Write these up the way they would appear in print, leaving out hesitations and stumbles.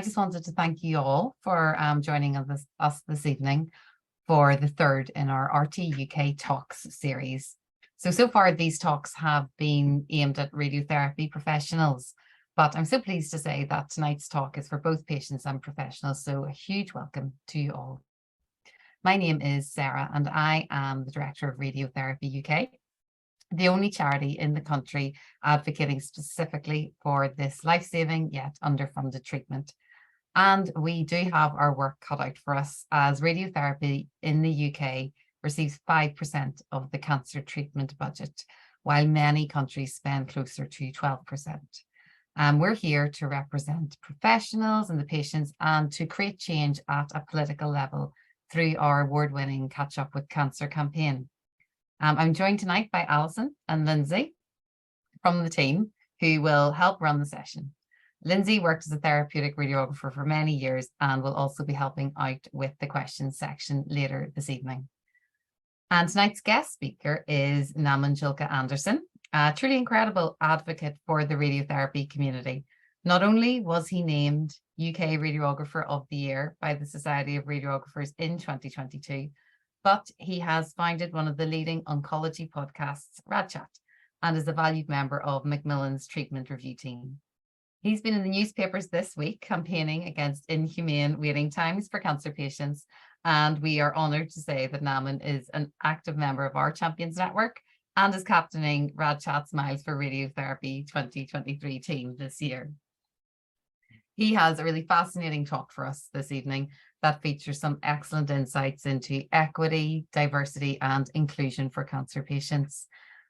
just wanted to thank you all for joining us this evening for the third in our RTUK Talks series. So far, these talks have been aimed at radiotherapy professionals, but I'm so pleased to say that tonight's talk is for both patients and professionals, so a huge welcome to you all. My name is Sarah, and I am the Director of Radiotherapy UK, the only charity in the country advocating specifically for this life-saving yet underfunded treatment. And we do have our work cut out for us, as radiotherapy in the UK receives 5% of the cancer treatment budget, while many countries spend closer to 12%. We're here to represent professionals and the patients and to create change at a political level through our award-winning Catch Up with Cancer campaign. I'm joined tonight by Alison and Lindsay from the team who will help run the session. Lindsay worked as a therapeutic radiographer for many years and will also be helping out with the questions section later this evening. And tonight's guest speaker is Julka-Anderson, a truly incredible advocate for the radiotherapy community. Not only was he named UK Radiographer of the Year by the Society of Radiographers in 2022, but he has founded one of the leading oncology podcasts, RadChat, and is a valued member of Macmillan's treatment review team. He's been in the newspapers this week campaigning against inhumane waiting times for cancer patients, and we are honoured to say that Naman is an active member of our Champions Network and is captaining RadChat's Miles for Radiotherapy 2023 team this year. He has a really fascinating talk for us this evening that features some excellent insights into equity, diversity, and inclusion for cancer patients,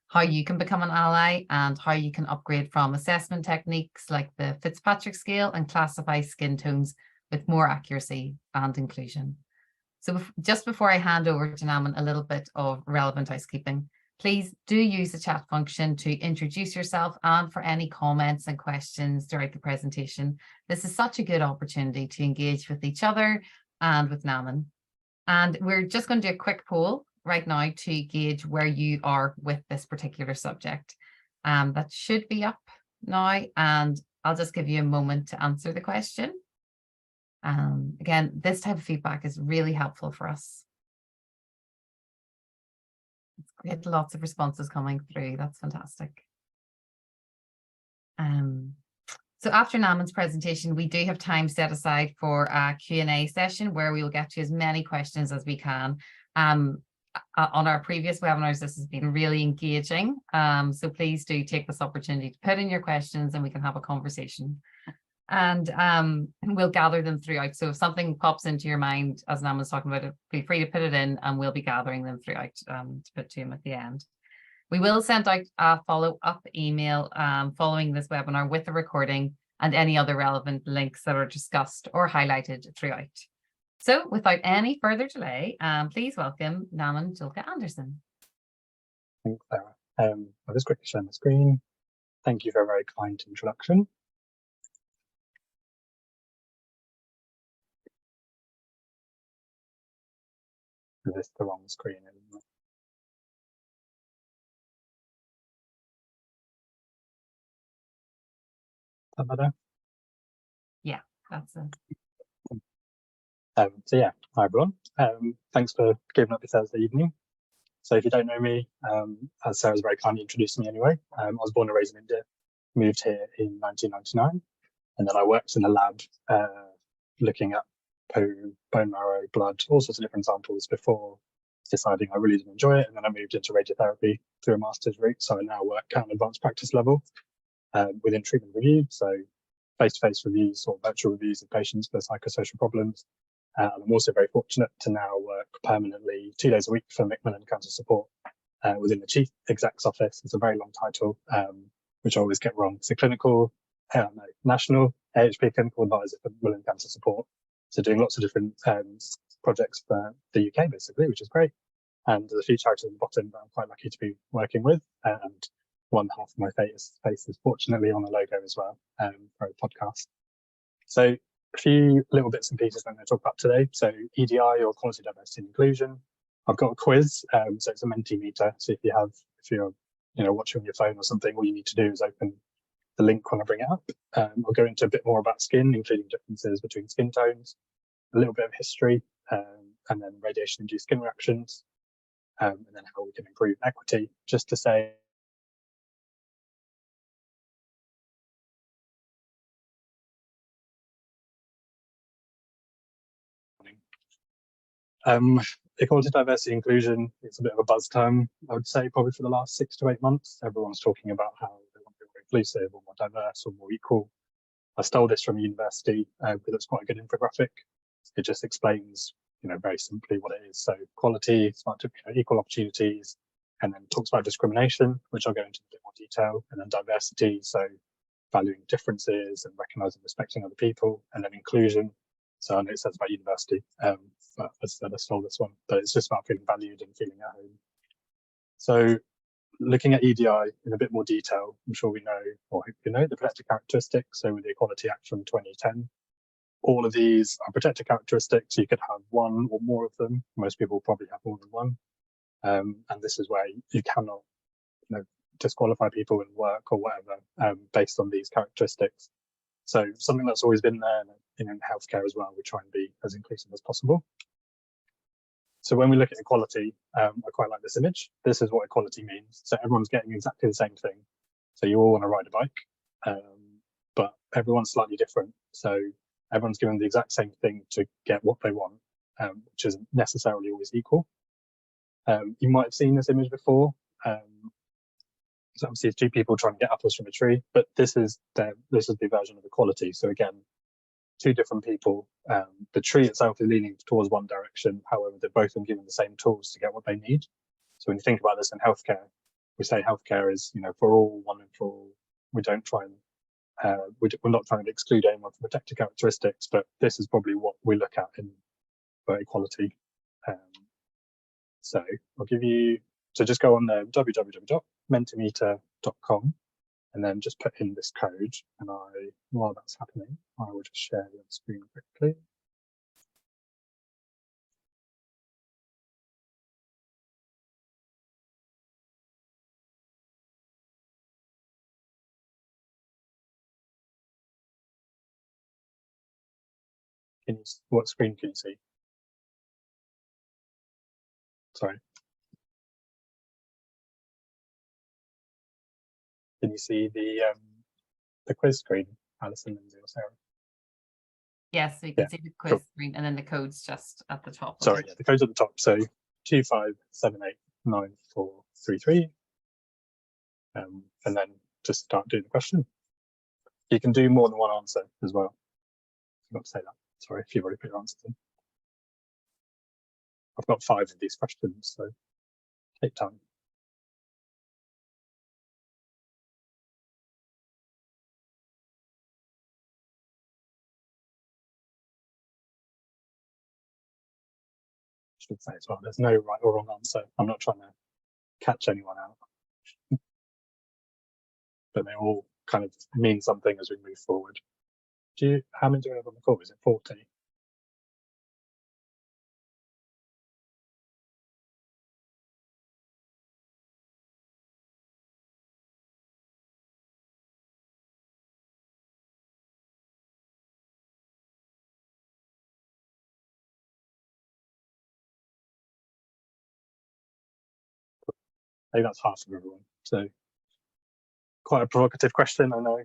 how you can become an ally, and how you can upgrade from assessment techniques like the Fitzpatrick scale and classify skin tones with more accuracy and inclusion. So just before I hand over to Naman, a little bit of relevant housekeeping. Please do use the chat function to introduce yourself and for any comments and questions throughout the presentation. This is such a good opportunity to engage with each other and with Naman. And we're just going to do a quick poll right now to gauge where you are with this particular subject. That should be up now, and I'll just give you a moment to answer the question. Again, this type of feedback is really helpful for us. It's great, lots of responses coming through. That's fantastic. So after Naman's presentation, we do have time set aside for a Q&A session where we will get to as many questions as we can. On our previous webinars, this has been really engaging. So please do take this opportunity to put in your questions and we can have a conversation. And we'll gather them throughout. So if something pops into your mind as Naman was talking about it, feel free to put it in and we'll be gathering them throughout to put to him at the end. We will send out a follow-up email following this webinar with the recording and any other relevant links that are discussed or highlighted throughout. So without any further delay, please welcome Naman Julka-Anderson. Thanks, Sarah. I'll just quickly share my screen. Thank you for a very kind introduction. Is this the wrong screen? Is that better? Yeah, that's it. So yeah, hi everyone. Thanks for giving up your Thursday evening. So if you don't know me, as Sarah's very kindly introduced me anyway, I was born and raised in India, moved here in 1999, and then I worked in a lab looking at poo, bone marrow, blood, all sorts of different samples before deciding I really didn't enjoy it. And then I moved into radiotherapy through a master's route. So I now work at an advanced practice level within treatment review. So face-to-face reviews or virtual reviews of patients for psychosocial problems. And I'm also very fortunate to now work permanently 2 days a week for Macmillan Cancer Support within the Chief Exec's office. It's a very long title, which I always get wrong. It's a National AHP Clinical Advisor for Macmillan Cancer Support. So doing lots of different projects for the UK, basically, which is great. And there's a few charities at the bottom that I'm quite lucky to be working with. And one half of my face is fortunately on the logo as well for a podcast. So a few little bits and pieces I'm going to talk about today. So EDI, or quality, diversity and inclusion. I've got a quiz, so it's a Mentimeter. So if you're watching on your phone or something, all you need to do is open the link when I bring it up. I'll go into a bit more about skin, including differences between skin tones, a little bit of history, and then radiation-induced skin reactions, and then how we can improve equity. Just to say, equality, diversity, inclusion is a bit of a buzz term, I would say, probably for the last 6 to 8 months. Everyone's talking about how they want to be more inclusive or more diverse or more equal. I stole this from a university because it's quite a good infographic. It just explains, very simply what it is. So equality, equal opportunities, and then talks about discrimination, which I'll go into a bit more detail, and then diversity, so valuing differences and recognizing, respecting other people, and then inclusion. So I know it says about university, but as I said, I stole this one, but it's just about feeling valued and feeling at home. So looking at EDI in a bit more detail, I'm sure we know, or hope you know, the protected characteristics. So with the Equality Act from 2010, all of these are protected characteristics. You could have one or more of them. Most people probably have more than one. And this is where you cannot disqualify people in work or whatever based on these characteristics. So something that's always been there in healthcare as well, we try and be as inclusive as possible. So when we look at equality, I quite like this image. This is what equality means. So everyone's getting exactly the same thing. So you all want to ride a bike, but everyone's slightly different. So everyone's given the exact same thing to get what they want, which isn't necessarily always equal. You might have seen this image before. So obviously it's 2 people trying to get apples from a tree, but this is the version of equality. So again, 2 different people. The tree itself is leaning towards one direction. However, they've both been given the same tools to get what they need. So when you think about this in healthcare, we say healthcare is, for all, one and for all. We don't try and we're not trying to exclude anyone from protected characteristics, but this is probably what we look at for equality. So I'll give you, so just go on there, www.mentimeter.com, and then just put in this code. And while that's happening, I will just share the screen quickly. What screen can you see? Sorry. Can you see the quiz screen, Alison and Sarah? Yes, so you can see the quiz screen, and then the code's just at the top. Sorry, yeah, the code's at the top. So 25789433, and then just start doing the question. You can do more than one answer as well. I forgot to say that. Sorry if you've already put your answers in. I've got 5 of these questions, so take time. I should say as well, there's no right or wrong answer. I'm not trying to catch anyone out. But they all kind of mean something as we move forward. How many do we have on the call? Is it 40? I think that's half of everyone. So quite a provocative question, I know.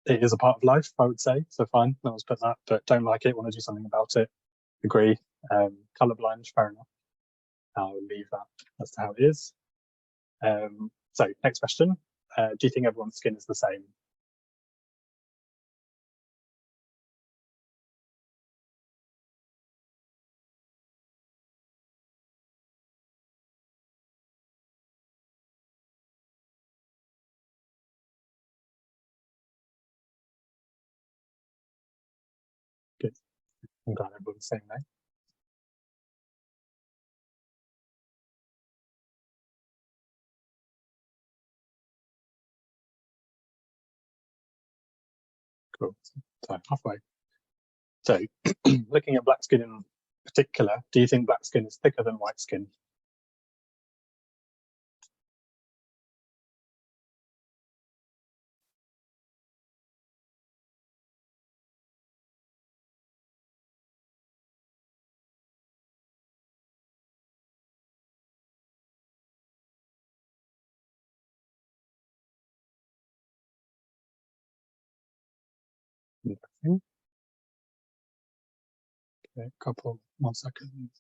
It is a part of life, I would say. So fine, no one's put that, but don't like it, want to do something about it. Agree. Colorblind, fair enough. I'll leave that as to how it is. So next question. Do you think everyone's skin is the same? Good. I'm glad everyone's saying that. Cool. So halfway. So looking at black skin in particular, do you think black skin is thicker than white skin? Interesting. Okay, one second.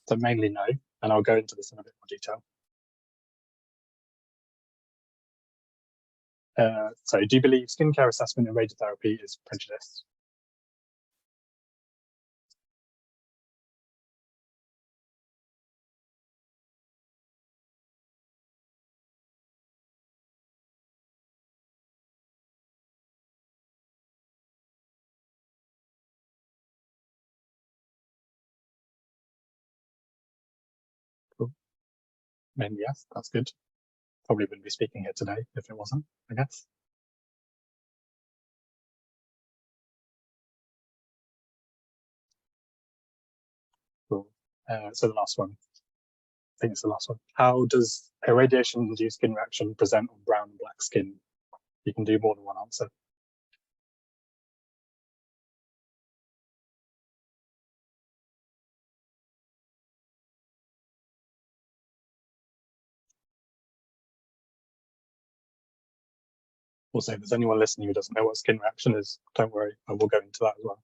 So mainly no, and I'll go into this in a bit more detail. So do you believe skincare assessment in radiotherapy is prejudiced? Cool. Mainly yes, that's good. Probably wouldn't be speaking here today if it wasn't, I guess. Cool. So the last one. I think it's the last one. How does a radiation-induced skin reaction present on brown and black skin? You can do more than one answer. Also, if there's anyone listening who doesn't know what skin reaction is, don't worry, I will go into that as well.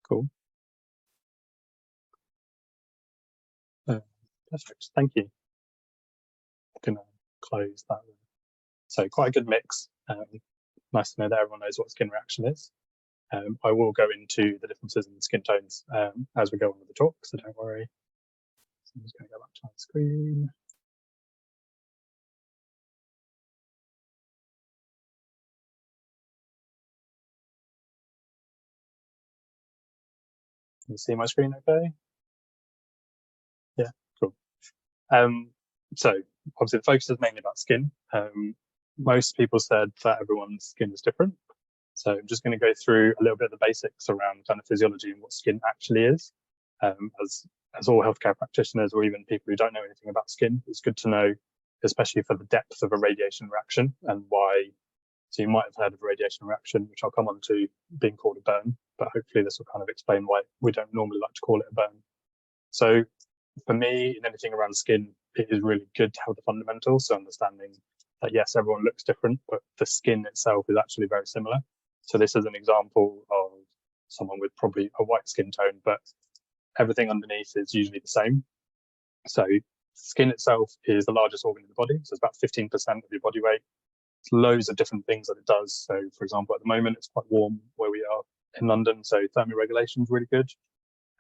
Cool. Perfect, thank you. I'm gonna close that one. So quite a good mix. Nice to know that everyone knows what skin reaction is. I will go into the differences in skin tones as we go on with the talk, so don't worry. So I'm just going to go back to my screen. Can you see my screen okay? Yeah, cool. So obviously the focus is mainly about skin. Most people said that everyone's skin is different. So I'm just going to go through a little bit of the basics around kind of physiology and what skin actually is. As all healthcare practitioners or even people who don't know anything about skin, it's good to know, especially for the depth of a radiation reaction and why. So you might have heard of a radiation reaction, which I'll come on to being called a burn, but hopefully this will kind of explain why we don't normally like to call it a burn. So for me, in anything around skin, it is really good to have the fundamentals. So understanding that, yes, everyone looks different, but the skin itself is actually very similar. So this is an example of someone with probably a white skin tone, but everything underneath is usually the same. So skin itself is the largest organ in the body. So it's about 15% of your body weight. There's loads of different things that it does. So for example, at the moment, it's quite warm where we are in London. So thermoregulation is really good.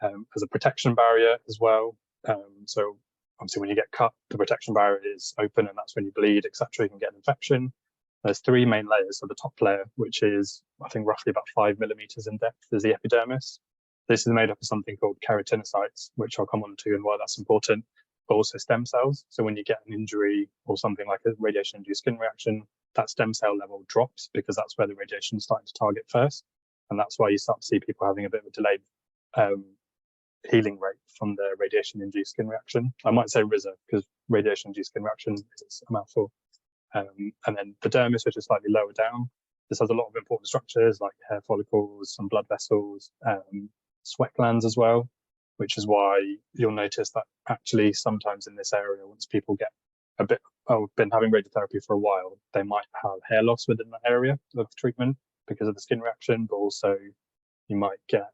As a protection barrier as well. So obviously when you get cut, the protection barrier is open and that's when you bleed, etc. You can get an infection. There's three main layers. So the top layer, which is, I think, roughly about 5 millimeters in depth, is the epidermis. This is made up of something called keratinocytes, which I'll come on to and why that's important, but also stem cells. So when you get an injury or something like a radiation-induced skin reaction, that stem cell level drops because that's where the radiation is starting to target first. And that's why you start to see people having a bit of a delayed healing rate from the radiation-induced skin reaction. I might say RISA because radiation-induced skin reaction is a mouthful. And then the dermis, which is slightly lower down. This has a lot of important structures like hair follicles, some blood vessels, sweat glands as well, which is why you'll notice that actually sometimes in this area, once people get a bit, been having radiotherapy for a while, they might have hair loss within that area of treatment because of the skin reaction, but also you might get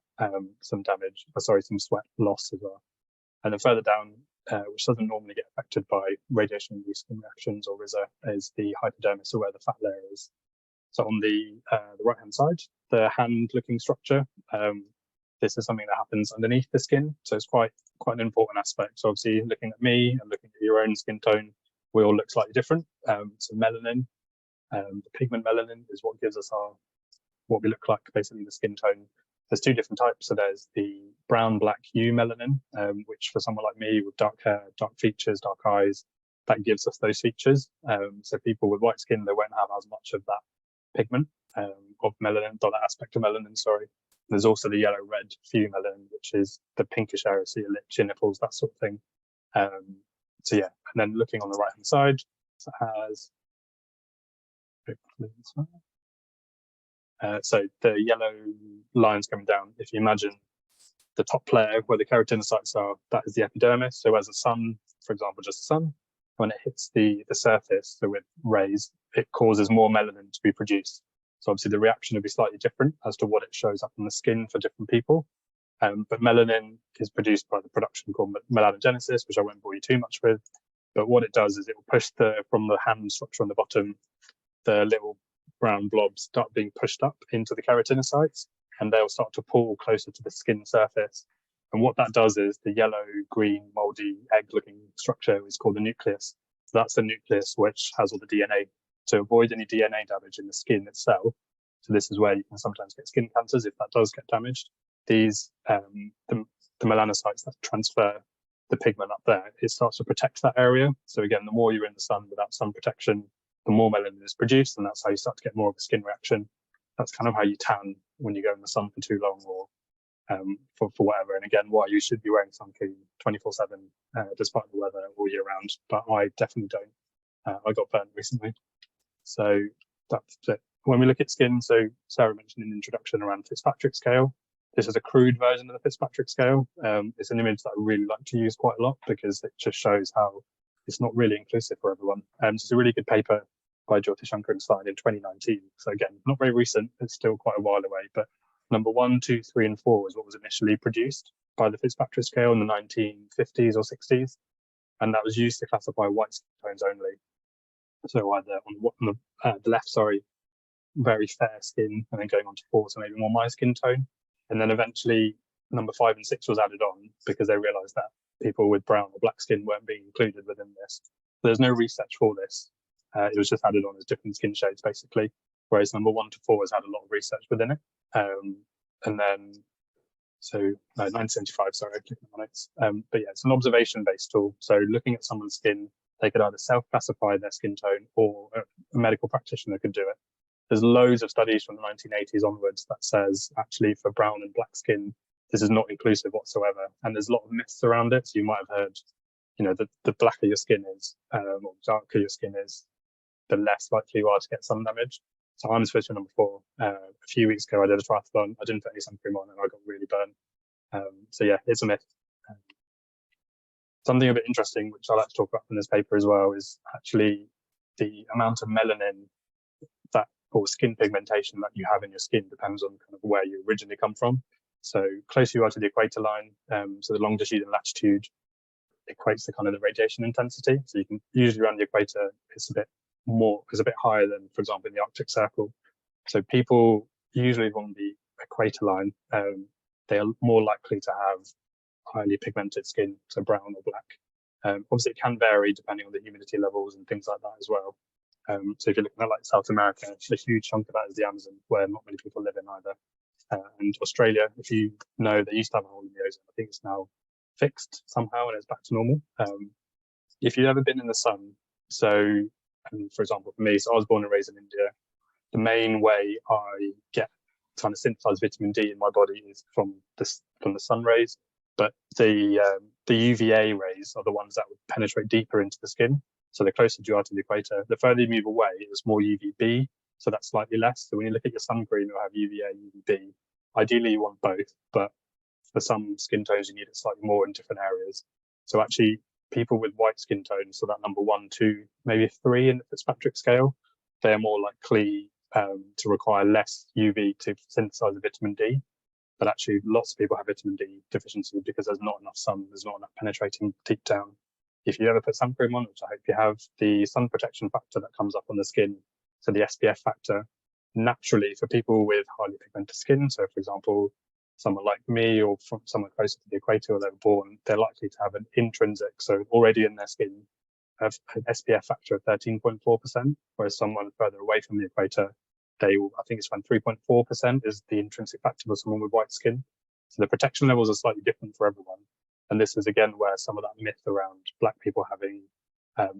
some damage, some sweat loss as well. And then further down, which doesn't normally get affected by radiation-induced skin reactions or RISA, is the hypodermis, or where the fat layer is. So on the right-hand side, the hand-looking structure, this is something that happens underneath the skin. So it's quite an important aspect. So obviously looking at me and looking at your own skin tone, we all look slightly different. So melanin, the pigment melanin is what gives us what we look like, basically the skin tone. There's two different types. So there's the brown-black hue melanin, which for someone like me with dark hair, dark features, dark eyes, that gives us those features. So people with white skin, they won't have as much of that pigment of melanin, or that aspect of melanin, sorry. There's also the yellow-red hue melanin, which is the pinkish area, so your lips, your nipples, that sort of thing. So yeah, and then looking on the right-hand side, it has, So the yellow lines coming down, if you imagine the top layer where the keratinocytes are, that is the epidermis. So as the sun, for example, just the sun, when it hits the surface, so with rays, it causes more melanin to be produced. So obviously the reaction will be slightly different as to what it shows up on the skin for different people. But melanin is produced by the production called melanogenesis, which I won't bore you too much with. But what it does is it will push from the hand structure on the bottom, the little brown blobs start being pushed up into the keratinocytes, and they'll start to pull closer to the skin surface. And what that does is the yellow, green, moldy, egg-looking structure is called the nucleus. So that's the nucleus which has all the DNA. To avoid any DNA damage in the skin itself, so this is where you can sometimes get skin cancers if that does get damaged. These, the melanocytes that transfer the pigment up there, it starts to protect that area. So again, the more you're in the sun without sun protection, the more melanin is produced, and that's how you start to get more of a skin reaction. That's kind of how you tan when you go in the sun for too long, or for whatever. And again, why you should be wearing sun cream 24/7 despite the weather all year round. But I definitely don't. I got burnt recently. So that's it. When we look at skin, so Sarah mentioned in the introduction around Fitzpatrick scale. This is a crude version of the Fitzpatrick scale. It's an image that I really like to use quite a lot because it just shows how it's not really inclusive for everyone. It's a really good paper by Julka-Anderson in 2019. So again, not very recent, it's still quite a while away, but number 1, 2, 3, and 4 is what was initially produced by the Fitzpatrick scale in the 1950s or 60s. And that was used to classify white skin tones only. So either on the left, very fair skin, and then going on to 4, so maybe more my skin tone. And then eventually number 5 and 6 was added on because they realized that people with brown or black skin weren't being included within this. So there's no research for this. It was just added on as different skin shades, basically. Whereas number 1 to 4 has had a lot of research within it. And then, so no, 1975, sorry, I clicked on my notes. But yeah, it's an observation-based tool. So looking at someone's skin, they could either self-classify their skin tone or a medical practitioner could do it. There's loads of studies from the 1980s onwards that says actually for brown and black skin, this is not inclusive whatsoever. And there's a lot of myths around it. So you might have heard, the blacker your skin is, or darker your skin is, the less likely you are to get sun damage. So I'm supposed to be number 4. A few weeks ago, I did a triathlon. I didn't put any sun cream on and I got really burned. So yeah, it's a myth. Something a bit interesting, which I like to talk about in this paper as well, is actually the amount of melanin or skin pigmentation that you have in your skin depends on kind of where you originally come from. So closer you are to the equator line, so the longitude and latitude equates to kind of the radiation intensity. So you can usually around the equator, it's a bit higher than, for example, in the Arctic Circle. So people usually on the equator line, they are more likely to have highly pigmented skin, so brown or black. Obviously, it can vary depending on the humidity levels and things like that as well. So if you're looking at like South America, a huge chunk of that is the Amazon, where not many people live in either. And Australia, if you know, they used to have a hole in the ozone. I think it's now fixed somehow and it's back to normal. If you've ever been in the sun, so for example, for me, so I was born and raised in India. The main way I get trying to synthesize vitamin D in my body is from the sun rays. But the UVA rays are the ones that would penetrate deeper into the skin. So the closer you are to the equator, the further you move away, it's more UVB. So that's slightly less. So when you look at your sun cream, you'll have UVA, UVB. Ideally, you want both, but for some skin tones, you need it slightly more in different areas. So actually, people with white skin tones, so that number 1, 2, maybe 3 in the Fitzpatrick scale, they're more likely to require less UV to synthesize the vitamin D. But actually, lots of people have vitamin D deficiency because there's not enough sun, there's not enough penetrating deep down. If you ever put sun cream on, which I hope you have, the sun protection factor that comes up on the skin, so the SPF factor, naturally for people with highly pigmented skin, so for example, someone like me or from someone closer to the equator or they were born, they're likely to have an intrinsic, so already in their skin, have an SPF factor of 13.4%, whereas someone further away from the equator, I think it's around 3.4% is the intrinsic factor for someone with white skin. So the protection levels are slightly different for everyone. And this is again where some of that myth around black people having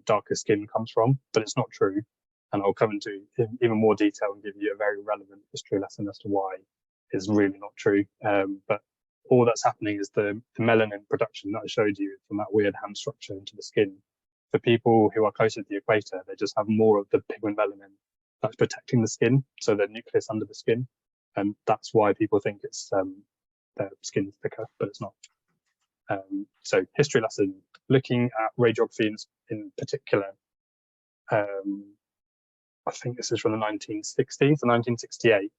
darker skin comes from, but it's not true. And I'll come into even more detail and give you a very relevant history lesson as to why it's really not true. But all that's happening is the melanin production that I showed you from that weird hand structure into the skin. For people who are closer to the equator, they just have more of the pigment melanin that's protecting the skin, so the nucleus under the skin, and that's why people think it's their skin's thicker, but it's not. So history lesson, looking at radiography in particular. I think this is from the 1960s, the 1968.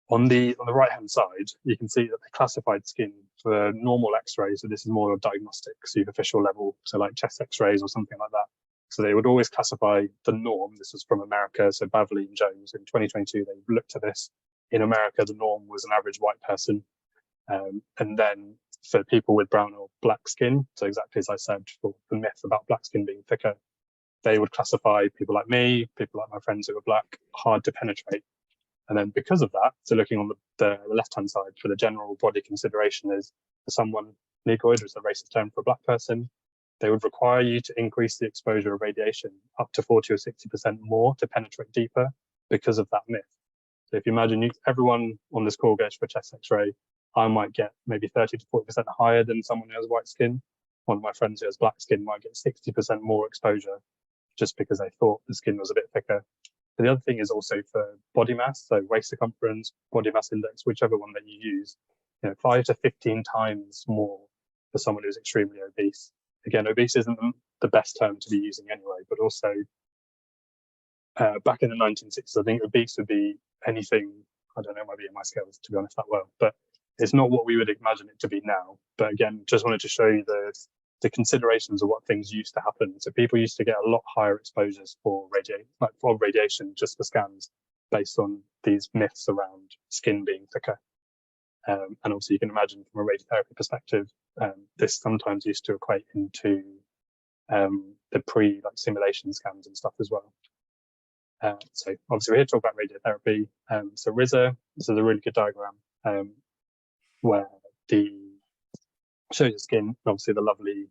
On the right hand side, you can see that they classified skin for normal X-rays. So this is more of diagnostic, superficial level, so like chest X-rays or something like that. So they would always classify the norm. This was from America. So Bavely and Jones in 2022, they looked at this. In America, the norm was an average white person. And then for people with brown or black skin, so exactly as I said, for the myth about black skin being thicker, they would classify people like me, people like my friends who are black, hard to penetrate. And then because of that, so looking on the left-hand side for the general body consideration is for someone, negroid, which is a racist term for a black person, they would require you to increase the exposure of radiation up to 40 or 60% more to penetrate deeper because of that myth. So if you imagine everyone on this call goes for a chest X-ray, I might get maybe 30 to 40% higher than someone who has white skin. One of my friends who has black skin might get 60% more exposure just because they thought the skin was a bit thicker. But the other thing is also for body mass, so waist circumference, body mass index, whichever one that you use, 5 to 15 times more for someone who's extremely obese. Again, obese isn't the best term to be using anyway, but also back in the 1960s, I think obese would be anything, I don't know my BMI scales to be honest that well, but it's not what we would imagine it to be now. But again, just wanted to show you the considerations of what things used to happen. So people used to get a lot higher exposures for radiation just for scans based on these myths around skin being thicker. And obviously you can imagine from a radiotherapy perspective, this sometimes used to equate into the simulation scans and stuff as well. So obviously we're here to talk about radiotherapy. So RISA, this is a really good diagram where shows the skin, obviously the lovely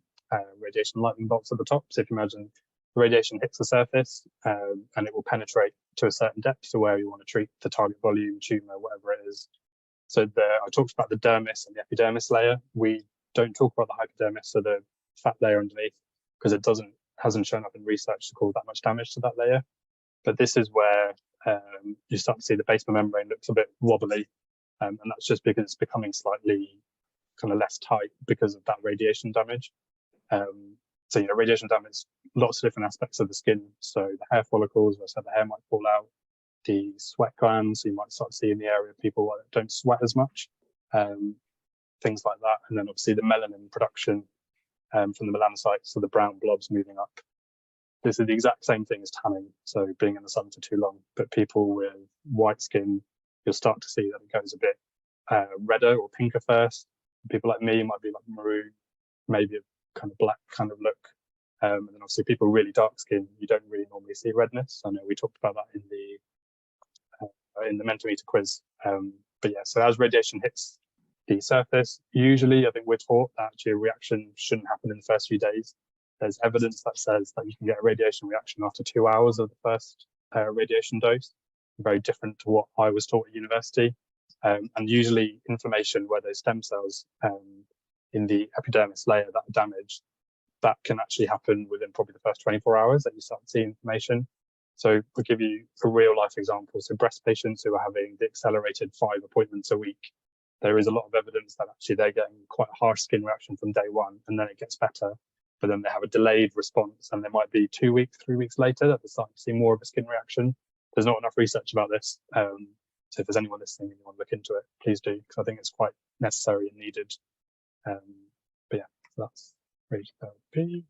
radiation lightning bolts at the top. So if you imagine the radiation hits the surface and it will penetrate to a certain depth to where you want to treat the target volume, tumor, whatever it is. So I talked about the dermis and the epidermis layer. We don't talk about the hypodermis, so the fat layer underneath, because it hasn't shown up in research to cause that much damage to that layer. But this is where you start to see the basement membrane looks a bit wobbly, and that's just because it's becoming slightly kind of less tight because of that radiation damage. So radiation damage lots of different aspects of the skin. So the hair follicles, where the hair might fall out, the sweat glands, you might start to see in the area people don't sweat as much, things like that. And then obviously the melanin production from the melanocytes, so the brown blobs moving up. This is the exact same thing as tanning, so being in the sun for too long. But people with white skin, you'll start to see that it goes a bit redder or pinker first. People like me might be like maroon, maybe a kind of black kind of look. And then obviously people really dark skin, you don't really normally see redness. I know we talked about that in the Mentimeter quiz. But yeah, so as radiation hits the surface, usually I think we're taught that actually a reaction shouldn't happen in the first few days. There's evidence that says that you can get a radiation reaction after 2 hours of the first radiation dose. Very different to what I was taught at university. And usually inflammation where those stem cells in the epidermis layer that are damaged, that can actually happen within probably the first 24 hours that you start to see inflammation. So we'll give you a real life example. So breast patients who are having the accelerated 5 appointments a week, there is a lot of evidence that actually they're getting quite a harsh skin reaction from day one, and then it gets better. But then they have a delayed response, and there might be 2 weeks, 3 weeks later that they start to see more of a skin reaction. There's not enough research about this. So if there's anyone listening and you want to look into it, please do, because I think it's quite necessary and needed. But yeah, that's radiotherapy.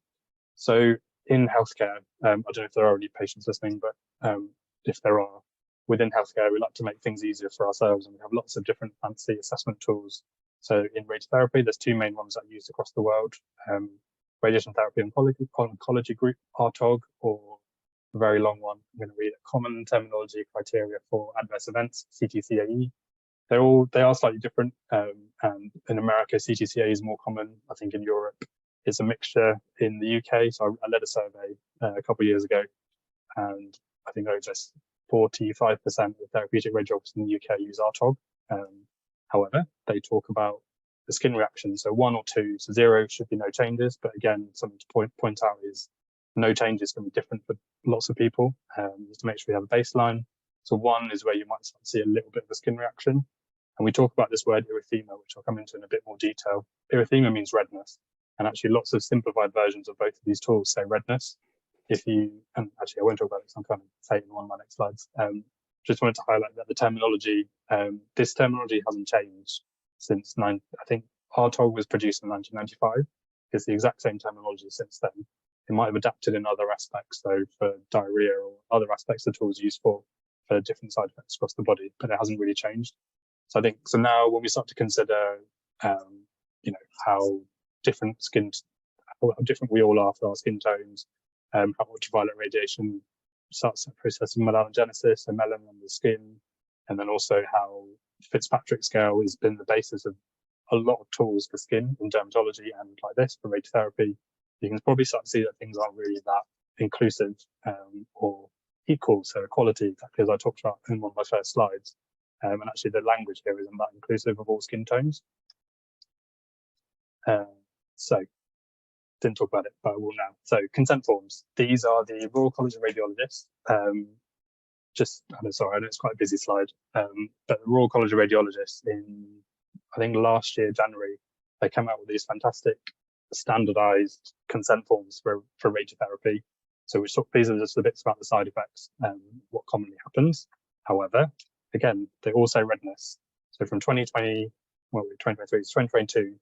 So in healthcare, I don't know if there are any patients listening, but if there are, within healthcare, we like to make things easier for ourselves, and we have lots of different fancy assessment tools. So in radiotherapy, there's 2 main ones that are used across the world. Radiation Therapy Oncology Group, RTUK, or a very long one, I'm going to read it, Common Terminology Criteria for Adverse Events, CTCAE. They are slightly different, and in America, CTCAE is more common. I think in Europe, it's a mixture. In the UK, so I led a survey a couple of years ago, and I think over 45% of therapeutic radiographers in the UK use RTUK. However, they talk about the skin reaction, so 1 or 2, so 0 should be no changes. But again, something to point out is no changes can be different for lots of people. Just to make sure we have a baseline. So one is where you might start to see a little bit of a skin reaction. And we talk about this word erythema, which I'll come into in a bit more detail. Erythema means redness. And actually lots of simplified versions of both of these tools say redness. And actually I won't talk about it because I'm kind of saying in one of my next slides. Just wanted to highlight that the terminology, this terminology hasn't changed since I think RTUK was produced in 1995. It's the exact same terminology since then. It might have adapted in other aspects, so for diarrhea or other aspects the tool is used for different side effects across the body, but it hasn't really changed. So I think, so now when we start to consider, how different we all are for our skin tones, how ultraviolet radiation starts that process of melanogenesis and melanin on the skin, and then also how Fitzpatrick scale has been the basis of a lot of tools for skin in dermatology and like this for radiotherapy. You can probably start to see that things aren't really that inclusive or equal, so equality, exactly as I talked about in one of my first slides. And actually the language here isn't that inclusive of all skin tones. So didn't talk about it, but I will now. So consent forms. These are the Royal College of Radiologists. I'm sorry, I know it's quite a busy slide, but the Royal College of Radiologists I think last year, January, they came out with these fantastic standardized consent forms for radiotherapy. So these are just the bits about the side effects and what commonly happens. However, again, they all say redness. So from 2023 to 2022,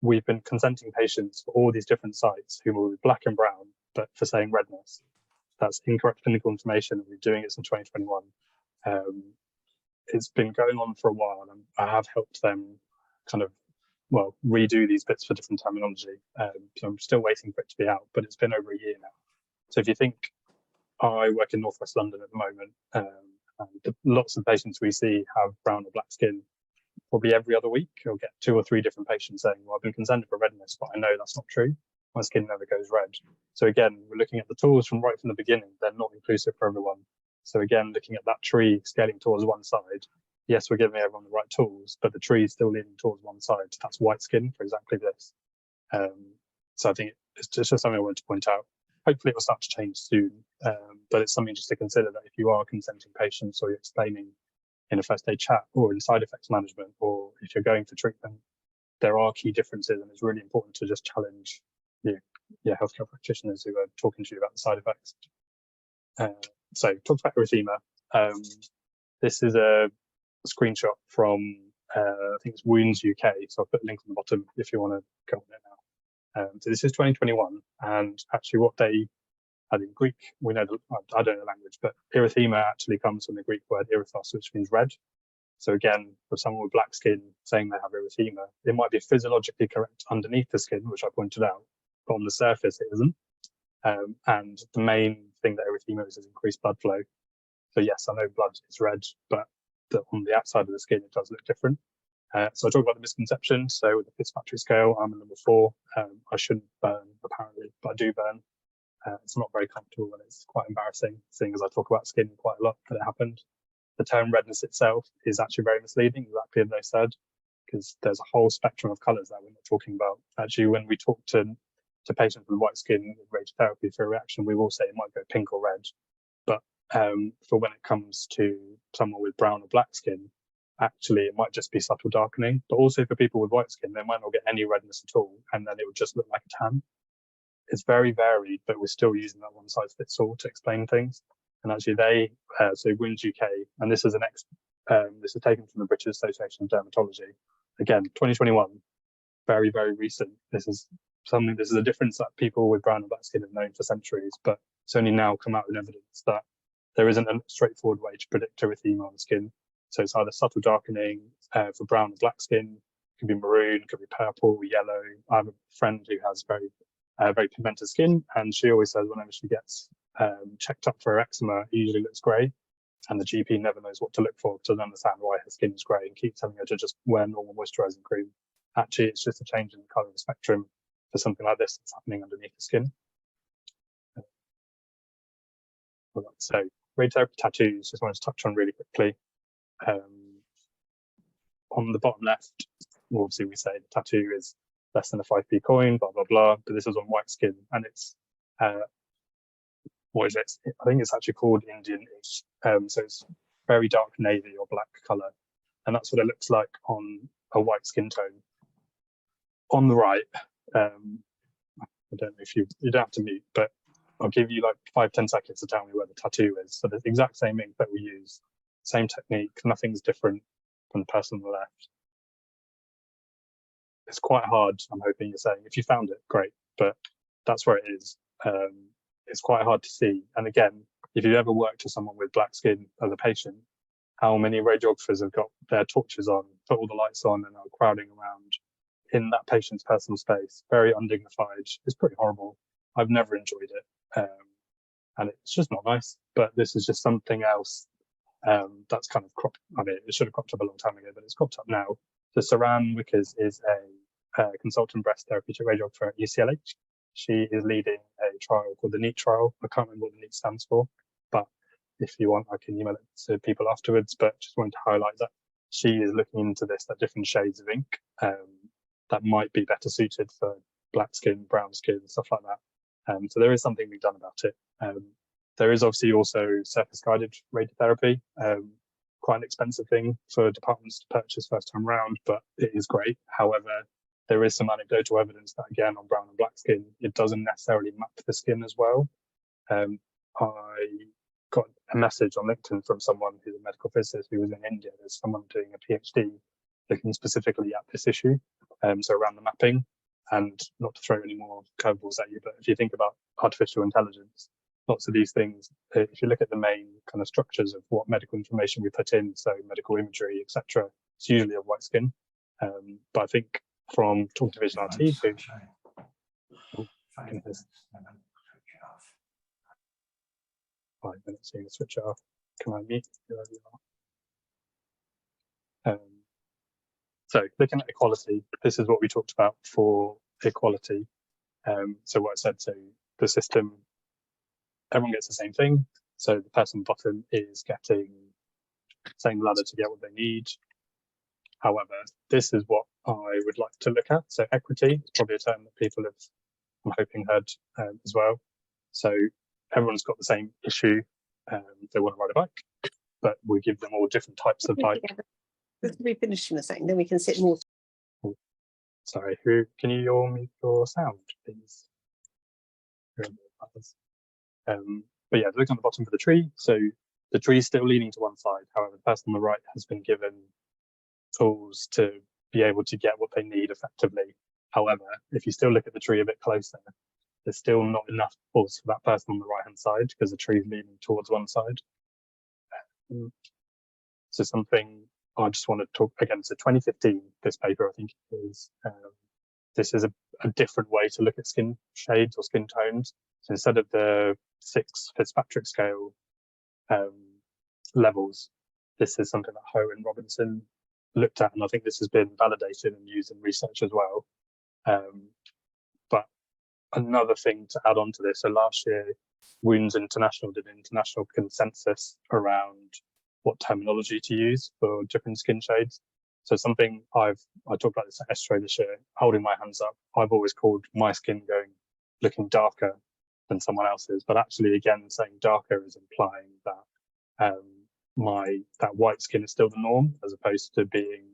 we've been consenting patients for all these different sites who were black and brown, but for saying redness. That's incorrect clinical information. We're doing it since 2021. It's been going on for a while, and I have helped them kind of, redo these bits for different terminology. So I'm still waiting for it to be out, but it's been over a year now. So if you think, I work in Northwest London at the moment, and lots of patients we see have brown or black skin. Probably every other week, you'll get 2 or 3 different patients saying, well, I've been consented for redness, but I know that's not true. My skin never goes red. So again, we're looking at the tools from right from the beginning. They're not inclusive for everyone. So again, looking at that tree scaling towards one side, yes, we're giving everyone the right tools, but the tree is still leaning towards one side. That's white skin for exactly this. So I think it's just something I wanted to point out. Hopefully it will start to change soon, but it's something just to consider that if you are consenting patients or you're explaining in a first aid chat or in side effects management, or if you're going for treatment, there are key differences, and it's really important to just challenge your healthcare practitioners who are talking to you about the side effects. So talked about erythema. This is a screenshot from I think it's Wounds UK, so I'll put a link on the bottom if you want to go on it now. So this is 2021, and actually what they had in Greek, I don't know the language, but erythema actually comes from the Greek word erythos, which means red. So again, for someone with black skin saying they have erythema, it might be physiologically correct underneath the skin, which I pointed out, but on the surface it isn't. And the main thing that erythema is increased blood flow. So yes, I know blood is red, but on the outside of the skin, it does look different. So I talked about the misconception. So with the Fitzpatrick scale, I'm a number 4. I shouldn't burn, apparently, but I do burn. It's not very comfortable, and it's quite embarrassing, seeing as I talk about skin quite a lot, but it happened. The term redness itself is actually very misleading, exactly as they said, because there's a whole spectrum of colours that we're not talking about. Actually, when we talk to patients with white skin with radiotherapy for a reaction, we will say it might go pink or red. But for when it comes to someone with brown or black skin, actually it might just be subtle darkening. But also for people with white skin, they might not get any redness at all, and then it would just look like a tan. It's very varied, but we're still using that one size fits all to explain things. And actually so Wounds UK, and this is this is taken from the British Association of Dermatology. Again, 2021, very, very recent. This is a difference that people with brown and black skin have known for centuries, but it's only now come out with evidence that there isn't a straightforward way to predict erythema on skin. So it's either subtle darkening for brown and black skin, it could be maroon, it could be purple, yellow. I have a friend who has very pigmented skin, and she always says whenever she gets checked up for her eczema, it usually looks grey, and the GP never knows what to look for to understand why her skin is grey and keeps telling her to just wear normal moisturising cream. Actually, it's just a change in the colour of the spectrum for something like this that's happening underneath the skin. So radiotherapy tattoos, just wanted to touch on really quickly. On the bottom left, obviously we say the tattoo is less than a 5p coin, blah, blah, blah, but this is on white skin, and it's what is it? I think it's actually called Indian-ish. So it's very dark navy or black color. And that's what it looks like on a white skin tone. On the right, I don't know if you don't have to mute, but I'll give you like 5-10 seconds to tell me where the tattoo is. So the exact same ink that we use, same technique, nothing's different from the person on the left. It's quite hard, I'm hoping you're saying. If you found it, great, but that's where it is. It's quite hard to see. And again, if you've ever worked with someone with black skin as a patient, how many radiographers have got their torches on, put all the lights on, and are crowding around in that patient's personal space, very undignified. It's pretty horrible. I've never enjoyed it. And it's just not nice, but this is just something else that's kind of cropped. I mean, it should have cropped up a long time ago, but it's cropped up now. So Saran Wickers is a consultant breast therapeutic radiographer at UCLH. She is leading a trial called the NEAT trial. I can't remember what the NEAT stands for, but if you want, I can email it to people afterwards. But just wanted to highlight that she is looking into this, that different shades of ink that might be better suited for black skin, brown skin, stuff like that. So there is something being done about it. There is obviously also surface guided radiotherapy, quite an expensive thing for departments to purchase first time round, but it is great. However, there is some anecdotal evidence that again on brown and black skin, it doesn't necessarily map the skin as well. I got a message on LinkedIn from someone who's a medical physicist who was in India. There's someone doing a PhD looking specifically at this issue, so around the mapping. And not to throw any more curveballs at you, but if you think about artificial intelligence, lots of these things, if you look at the main kind of structures of what medical information we put in, so medical imagery, etc., it's usually of white skin. But I think from talking to Vision RT, who 5 minutes, so you can switch it off. Can I mute? So looking at equality, this is what we talked about for equality. So what I said, so the system, everyone gets the same thing. So the person bottom is getting the same ladder to get what they need. However, this is what I would like to look at. So equity is probably a term that people have, I'm hoping, heard as well. So everyone's got the same issue. They want to ride a bike, but we give them all different types of bike. Let's be finished in a second, then we can sit more. Oh, sorry, who can you all mute your sound, please? But yeah, look on the bottom of the tree. So the tree is still leaning to one side. However, the person on the right has been given tools to be able to get what they need effectively. However, if you still look at the tree a bit closer, there's still not enough force for that person on the right hand side because the tree is leaning towards one side. So something I just want to talk again. So 2015, this paper I think is this is a different way to look at skin shades or skin tones. So instead of the 6 Fitzpatrick scale levels, this is something that Ho and Robinson looked at, and I think this has been validated and used in research as well. But another thing to add on to this, so last year Wounds International did an international consensus around what terminology to use for different skin shades. So something I talked about this at Estro this year, holding my hands up, I've always called my skin looking darker than someone else's, but actually again saying darker is implying that that white skin is still the norm, as opposed to being,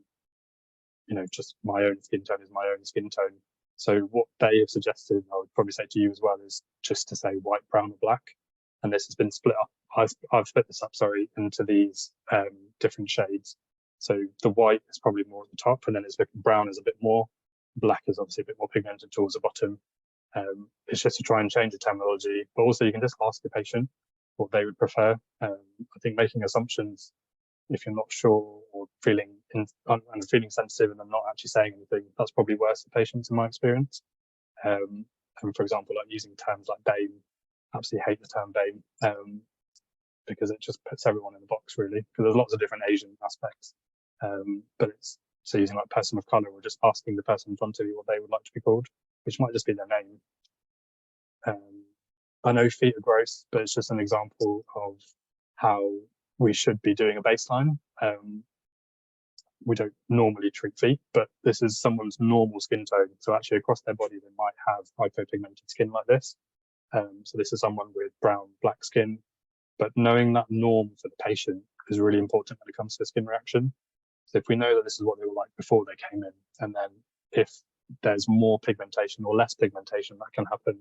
just my own skin tone is my own skin tone. So what they have suggested, I would probably say to you as well, is just to say white, brown, or black. And this has been split up. I've split this up, into these different shades. So the white is probably more at the top, and then it's looking brown is a bit more. Black is obviously a bit more pigmented towards the bottom. It's just to try and change the terminology, but also you can just ask the patient what they would prefer. I think making assumptions, if you're not sure or feeling sensitive and then not actually saying anything, that's probably worse for patients in my experience. And for example, like using terms like BAME, absolutely hate the term BAME because it just puts everyone in the box really, because there's lots of different Asian aspects. But it's so using like person of color or just asking the person in front of you what they would like to be called, which might just be their name. I know feet are gross, but it's just an example of how we should be doing a baseline. We don't normally treat feet, but this is someone's normal skin tone. So actually across their body, they might have hypopigmented skin like this. So this is someone with brown, black skin, but knowing that norm for the patient is really important when it comes to skin reaction. So if we know that this is what they were like before they came in, and then if there's more pigmentation or less pigmentation that can happen,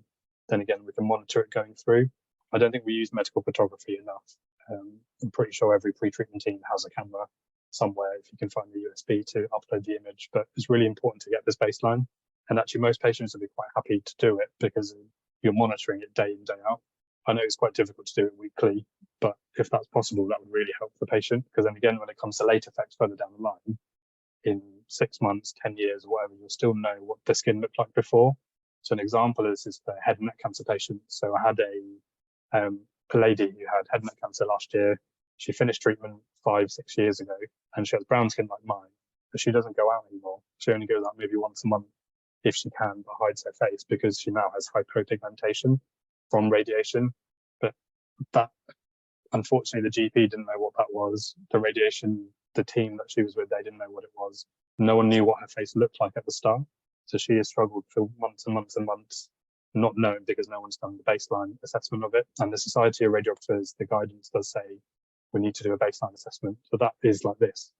then again, we can monitor it going through. I don't think we use medical photography enough. I'm pretty sure every pre-treatment team has a camera somewhere if you can find the USB to upload the image, but it's really important to get this baseline. And actually most patients will be quite happy to do it because you're monitoring it day in, day out. I know it's quite difficult to do it weekly, but if that's possible, that would really help the patient. Because then again, when it comes to late effects further down the line, in 6 months, 10 years, or whatever, you'll still know what the skin looked like before. So an example is the head and neck cancer patient. So I had a lady who had head and neck cancer last year. She finished treatment 5-6 years ago, and she has brown skin like mine, but she doesn't go out anymore. She only goes out maybe once a month if she can, but hides her face because she now has hypopigmentation from radiation. But that, unfortunately, the GP didn't know what that was. The radiation, the team that she was with, they didn't know what it was. No one knew what her face looked like at the start. So she has struggled for months and months and months, not knowing because no one's done the baseline assessment of it. And the Society of Radiographers, the guidance does say we need to do a baseline assessment. So that is like this,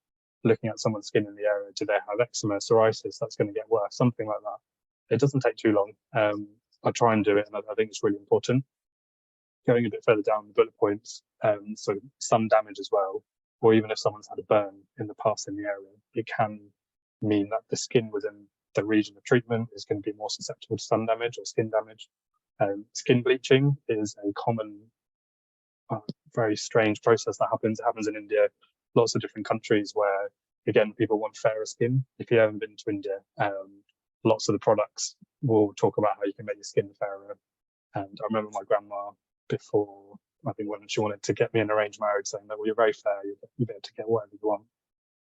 looking at someone's skin in the area. Do they have eczema, psoriasis? That's going to get worse, something like that. It doesn't take too long. I try and do it, and I think it's really important. Going a bit further down the bullet points, so sun damage as well, or even if someone's had a burn in the past in the area, it can mean that the skin within the region of treatment is going to be more susceptible to sun damage or skin damage. Skin bleaching is a common, very strange process that happens. It happens in India, lots of different countries where, again, people want fairer skin. If you haven't been to India, lots of the products will talk about how you can make your skin fairer. And I remember my grandma before, I think when she wanted to get me an arranged marriage, saying that, well, you're very fair, you'll be able to get whatever you want.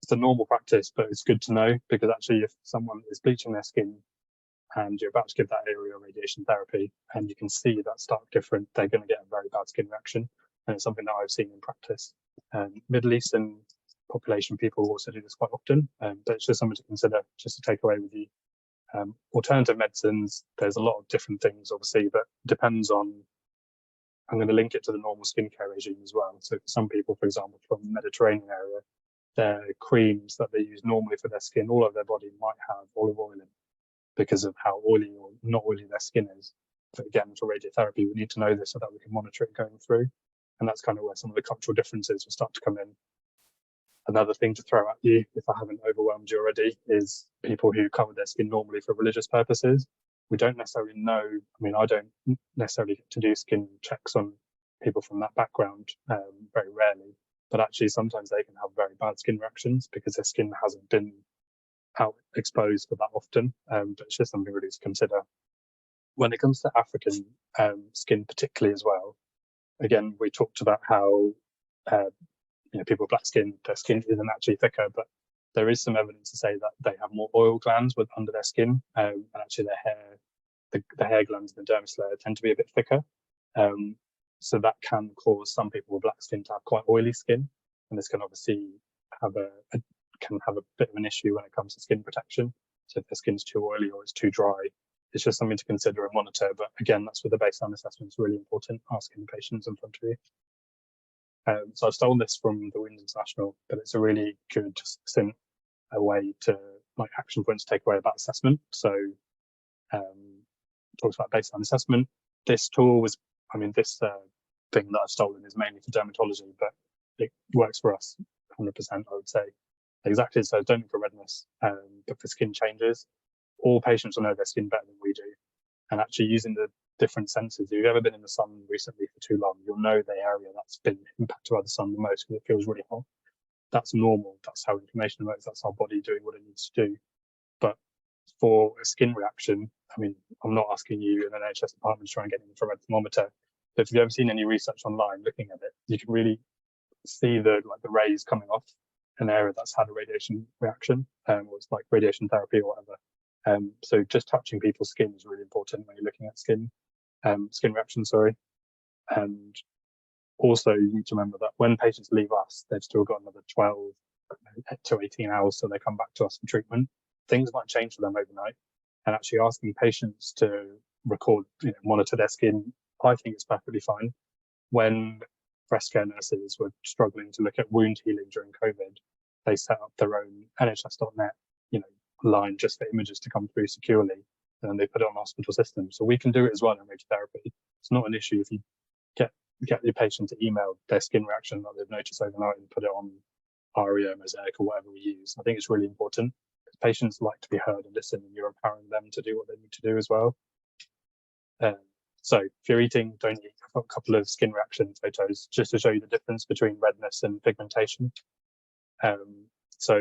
It's a normal practice, but it's good to know, because actually if someone is bleaching their skin and you're about to give that area radiation therapy and you can see that stark difference, they're going to get a very bad skin reaction. And it's something that I've seen in practice. Middle Eastern population people also do this quite often, but it's just something to consider, just to take away with you. Alternative medicines, there's a lot of different things, obviously, but depends on, I'm going to link it to the normal skincare regime as well. So for some people, for example, from the Mediterranean area, their creams that they use normally for their skin, all of their body might have olive oil in because of how oily or not oily their skin is. But again, for radiotherapy, we need to know this so that we can monitor it going through. And that's kind of where some of the cultural differences will start to come in. Another thing to throw at you, if I haven't overwhelmed you already, is people who cover their skin normally for religious purposes. We don't necessarily know, I don't necessarily get to do skin checks on people from that background, very rarely, but actually sometimes they can have very bad skin reactions because their skin hasn't been out exposed for that often, but it's just something really to consider. When it comes to African skin particularly as well, again, we talked about how people with black skin, their skin isn't actually thicker, but there is some evidence to say that they have more oil glands under their skin, and actually the hair glands in the dermis layer tend to be a bit thicker. So that can cause some people with black skin to have quite oily skin, and this can obviously have a bit of an issue when it comes to skin protection. So if their skin's too oily or it's too dry, it's just something to consider and monitor. But again, that's where the baseline assessment is really important, asking the patients in front of you. So I've stolen this from the Wind International, but it's a really good way to action points to take away about assessment. So talks about baseline assessment. This tool was, this thing that I've stolen is mainly for dermatology, but it works for us 100%, I would say. Exactly, so don't look for redness, but for skin changes. All patients will know their skin better than we do. And actually using the different senses, if you've ever been in the sun recently for too long, you'll know the area that's been impacted by the sun the most because it feels really hot. That's normal. That's how inflammation works. That's our body doing what it needs to do. But for a skin reaction, I'm not asking you in an NHS department to try and get an infrared thermometer, but if you've ever seen any research online looking at it, you can really see the rays coming off an area that's had a radiation reaction, or it's like radiation therapy or whatever. So just touching people's skin is really important when you're looking at skin reaction, And also you need to remember that when patients leave us, they've still got another 12 to 18 hours till they come back to us for treatment. Things might change for them overnight, and actually asking patients to record, monitor their skin I think it's perfectly fine. When breast care nurses were struggling to look at wound healing during COVID, they set up their own NHS.net, line just for images to come through securely, and then they put it on hospital systems. So we can do it as well in radiotherapy. It's not an issue if you get your patient to email their skin reaction that they've noticed overnight and put it on ARIA, Mosaic, or whatever we use. I think it's really important because patients like to be heard and listen, and you're empowering them to do what they need to do as well. So if you're eating, don't eat. I've got a couple of skin reaction photos just to show you the difference between redness and pigmentation. So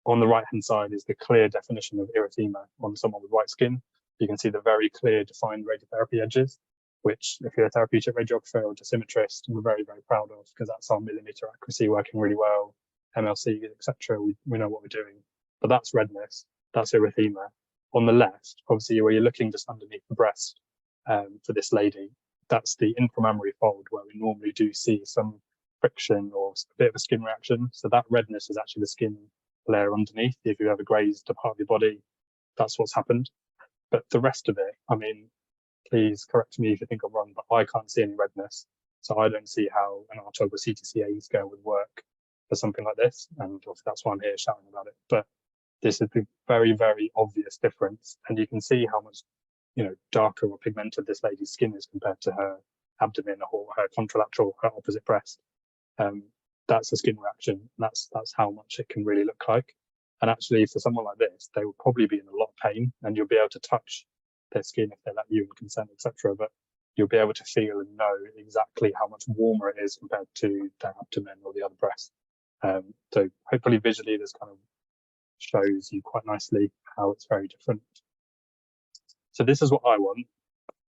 on the right-hand side is the clear definition of erythema on someone with white skin. You can see the very clear defined radiotherapy edges, which if you're a therapeutic radiographer or dosimetrist, we're very, very proud of, because that's our millimeter accuracy working really well, MLC, etc. We know what we're doing. But that's redness, that's erythema. On the left, obviously, where you're looking just underneath the breast for this lady, that's the inframammary fold where we normally do see some friction or a bit of a skin reaction. So that redness is actually the skin layer underneath. If you ever grazed a part of your body, that's what's happened. But the rest of it, I mean, please correct me if you think I'm wrong, but I can't see any redness. So I don't see how an RTUK or CTCAE scale would work for something like this. And obviously that's why I'm here shouting about it. But this is the very, very obvious difference. And you can see how much, darker or pigmented this lady's skin is compared to her abdomen or her contralateral, her opposite breast. That's a skin reaction. That's how much it can really look like. And actually, for someone like this, they will probably be in a lot of pain, and you'll be able to touch their skin if they let you in consent, etc. But you'll be able to feel and know exactly how much warmer it is compared to their abdomen or the other breast. So hopefully visually, this kind of shows you quite nicely how it's very different. So this is what I want.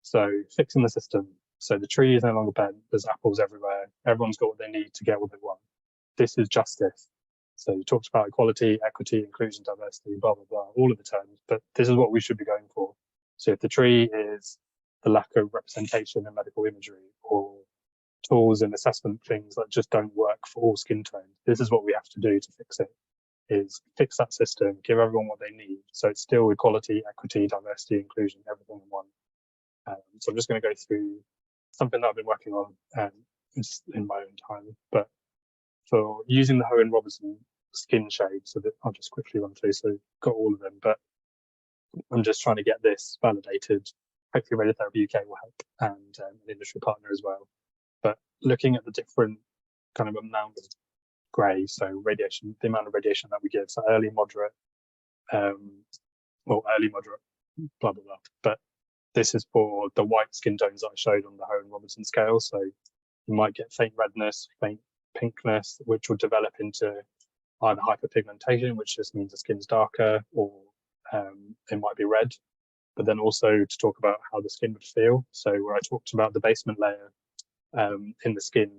So fixing the system. So the tree is no longer bent. There's apples everywhere. Everyone's got what they need to get what they want. This is justice. So you talked about equality, equity, inclusion, diversity, blah, blah, blah, all of the terms, but this is what we should be going for. So if the tree is the lack of representation in medical imagery or tools and assessment things that just don't work for all skin tones, this is what we have to do to fix it, is fix that system, give everyone what they need. So it's still equality, equity, diversity, inclusion, everything in one. So I'm just going to go through something that I've been working on in my own time, but for using the Hohen-Robertson skin shade, so that I'll just quickly run through, so got all of them, but I'm just trying to get this validated. Hopefully Radiotherapy UK will help, and an industry partner as well. But looking at the different kind of amount of grey, so radiation, the amount of radiation that we give, so early, moderate, early, moderate, blah, blah, blah. But this is for the white skin tones that I showed on the Hohen-Robertson scale. So you might get faint redness, faint pinkness, which will develop into either hyperpigmentation, which just means the skin's darker, or it might be red. But then also to talk about how the skin would feel. So where I talked about the basement layer in the skin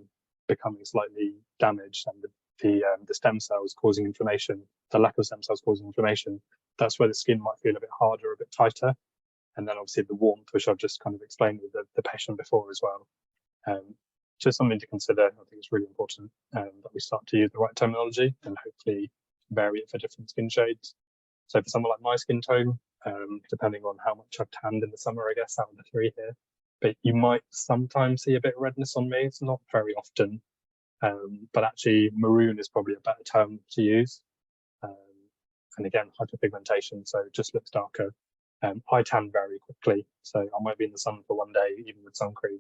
becoming slightly damaged and the stem cells causing inflammation, the lack of stem cells causing inflammation, that's where the skin might feel a bit harder, a bit tighter. And then obviously the warmth, which I've just kind of explained with the patient before as well. Just something to consider. I think it's really important that we start to use the right terminology and hopefully vary it for different skin shades. So for someone like my skin tone, depending on how much I've tanned in the summer, I guess, out of the three here, but you might sometimes see a bit of redness on me. It's not very often, but actually maroon is probably a better term to use. And again, hyperpigmentation, so it just looks darker. I tan very quickly, so I might be in the sun for one day, even with sun cream,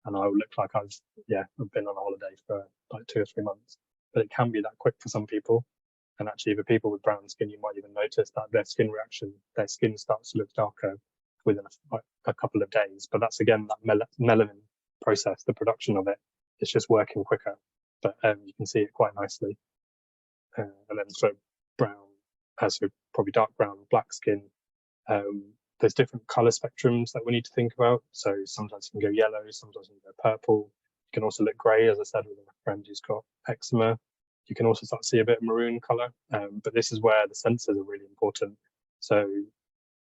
and I will look like I've been on a holiday for like 2 or 3 months. But it can be that quick for some people. And actually, for people with brown skin, you might even notice that their skin reaction, their skin starts to look darker within a couple of days. But that's again that melanin process, the production of it, it's just working quicker. But you can see it quite nicely. And then for brown, so probably dark brown, black skin, there's different color spectrums that we need to think about. So sometimes you can go yellow, sometimes you can go purple. You can also look gray, as I said, with a friend who's got eczema. You can also start to see a bit of maroon color, but this is where the sensors are really important. So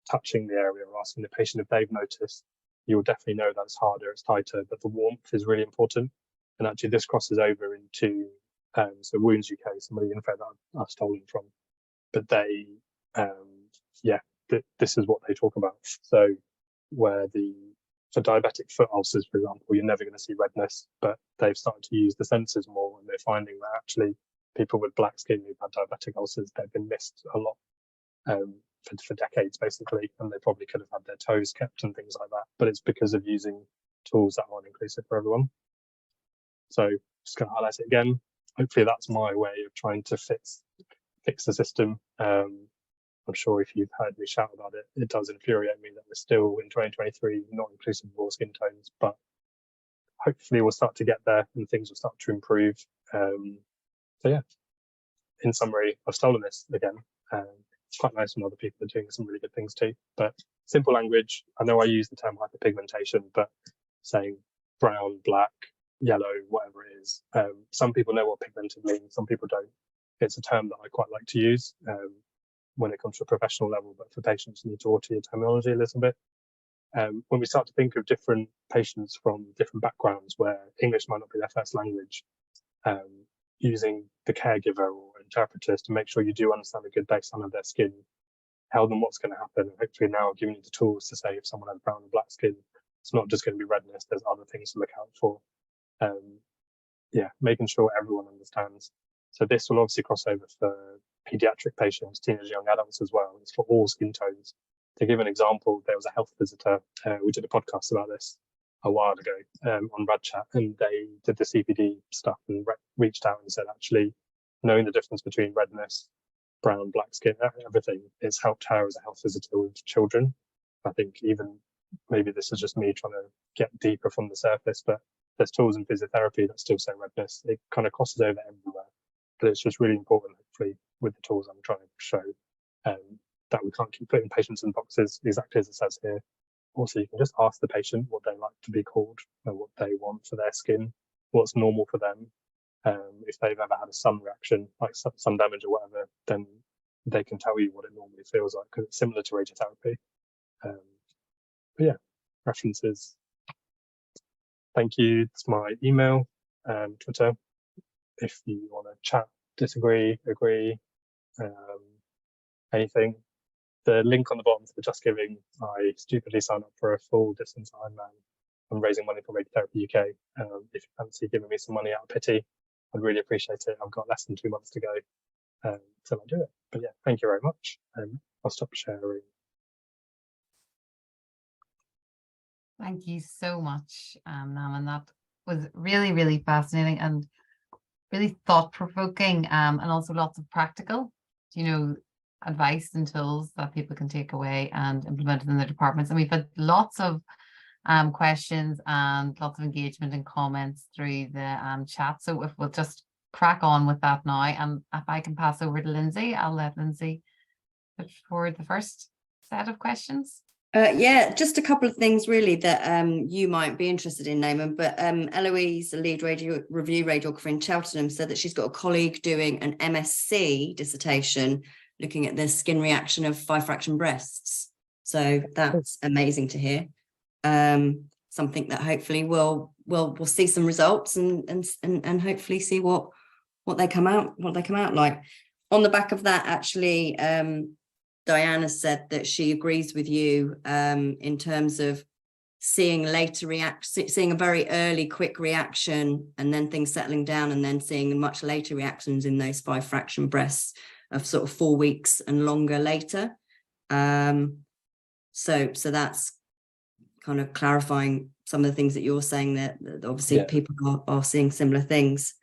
touching the area or asking the patient if they've noticed, you'll definitely know that it's harder, it's tighter, but the warmth is really important. And actually this crosses over into, so Wounds UK, some of the info that I've stolen from, but they, this is what they talk about. So where the for diabetic foot ulcers, for example, you're never going to see redness, but they've started to use the sensors more, and they're finding that actually people with black skin who've had diabetic ulcers, they've been missed a lot for decades, basically, and they probably could have had their toes kept and things like that. But it's because of using tools that aren't inclusive for everyone. So just going to highlight it again. Hopefully that's my way of trying to fix the system. I'm sure if you've heard me shout about it, it does infuriate me that we're still in 2023 not inclusive of all skin tones, but hopefully we'll start to get there and things will start to improve. So yeah, in summary, I've stolen this again. It's quite nice when other people are doing some really good things too, but simple language. I know I use the term hyperpigmentation, but saying brown, black, yellow, whatever it is. Some people know what pigmented means, some people don't. It's a term that I quite like to use when it comes to a professional level, but for patients, you need to alter your terminology a little bit. When we start to think of different patients from different backgrounds where English might not be their first language, using the caregiver or interpreters to make sure you do understand a good baseline of their skin, tell them what's going to happen, and hopefully now giving you the tools to say if someone has brown or black skin, it's not just going to be redness, there's other things to look out for. Yeah, making sure everyone understands. So this will obviously cross over for pediatric patients, teenage young adults as well. It's for all skin tones. To give an example, there was a health visitor. We did a podcast about this a while ago on RadChat, and they did the CPD stuff and reached out and said, actually, knowing the difference between redness, brown, black skin, everything, it's helped her as a health visitor with children. I think even maybe this is just me trying to get deeper from the surface, but there's tools in physiotherapy that still say redness. It kind of crosses over everywhere, but it's just really important, hopefully, with the tools I'm trying to show, that we can't keep putting patients in boxes exactly as it says here. Also, you can just ask the patient what they like to be called and what they want for their skin, what's normal for them. If they've ever had a sun reaction, like sun damage or whatever, then they can tell you what it normally feels like, because it's similar to radiotherapy. But yeah, references. Thank you. It's my email and Twitter. If you want to chat, disagree, agree, anything. The link on the bottom for the Just Giving, I stupidly signed up for a full distance Ironman. I'm raising money for Radiotherapy UK. If you fancy giving me some money out of pity, I'd really appreciate it. I've got less than 2 months to go till I do it. But yeah, thank you very much. I'll stop sharing. Thank you so much, Naman. That was really, really fascinating and really thought-provoking, and also lots of practical, advice and tools that people can take away and implement in their departments. And we've had lots of questions and lots of engagement and comments through the chat. So if we'll just crack on with that now, and if I can pass over to Lindsay, I'll let Lindsay put forward the first set of questions. Yeah, just a couple of things really that you might be interested in, Naman. But Eloise, a lead review radiographer in Cheltenham, said that she's got a colleague doing an MSc dissertation looking at the skin reaction of 5-fraction breasts. So that's amazing to hear. Something that hopefully we'll see some results and hopefully see what they come out like. On the back of that, actually, Diane has said that she agrees with you in terms of seeing a very early quick reaction and then things settling down, and then seeing much later reactions in those 5-fraction breasts of sort of 4 weeks and longer later. So that's kind of clarifying some of the things that you're saying, that obviously people are seeing similar things.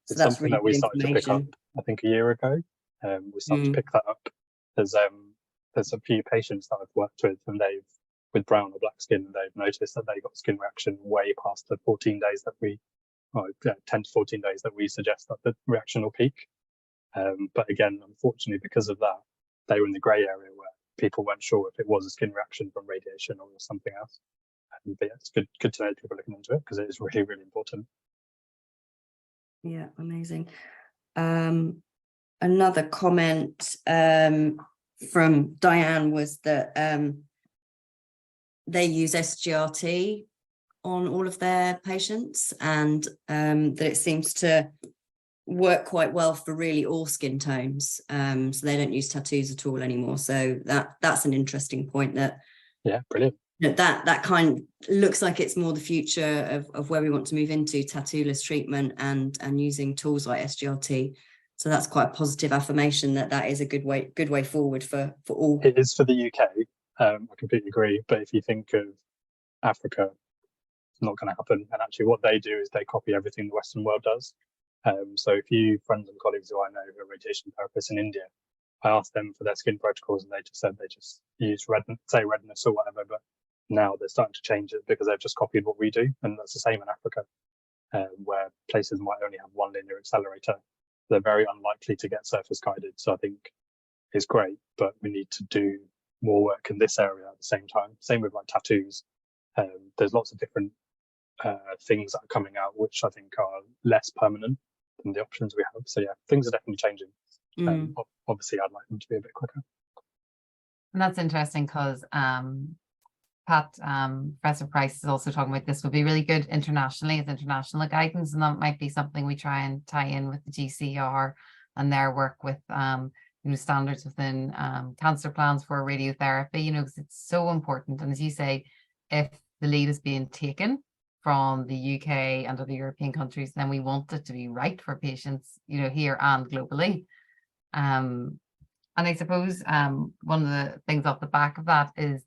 So it's that's something really that we good started to pick up, I think, a year ago. We started to pick that up. There's a few patients that I've worked with, and with brown or black skin, they've noticed that they got skin reaction way past the 14 days that 10 to 14 days that we suggest that the reaction will peak. But again, unfortunately, because of that, they were in the grey area where people weren't sure if it was a skin reaction from radiation or something else. But yeah, it's good to know people are looking into it, because it is really, really important. Yeah, amazing. Another comment from Diane was that they use SGRT on all of their patients, and that it seems to work quite well for really all skin tones. So they don't use tattoos at all anymore. So that's an interesting point. That yeah, brilliant. that kind looks like it's more the future of where we want to move into, tattooless treatment and using tools like SGRT. So that's quite a positive affirmation that is a good way forward for all. It is for the UK. I completely agree. But if you think of Africa, it's not going to happen. And actually what they do is they copy everything the Western world does. So if you friends and colleagues who I know who are radiation therapists in India, I asked them for their skin protocols and they just said they just use redness or whatever, but now they're starting to change it because they've just copied what we do. And that's the same in Africa, where places might only have one linear accelerator. They're very unlikely to get surface guided. So I think it's great, but we need to do more work in this area at the same time. Same with like tattoos. There's lots of different things that are coming out, which I think are less permanent than the options we have. So yeah, things are definitely changing. Obviously, I'd like them to be a bit quicker. And that's interesting because Pat, Professor Price is also talking about this would be really good internationally as international guidance, and that might be something we try and tie in with the GCR and their work with standards within cancer plans for radiotherapy, because it's so important. And as you say, if the lead is being taken from the UK and other European countries, then we want it to be right for patients, here and globally. And I suppose one of the things off the back of that is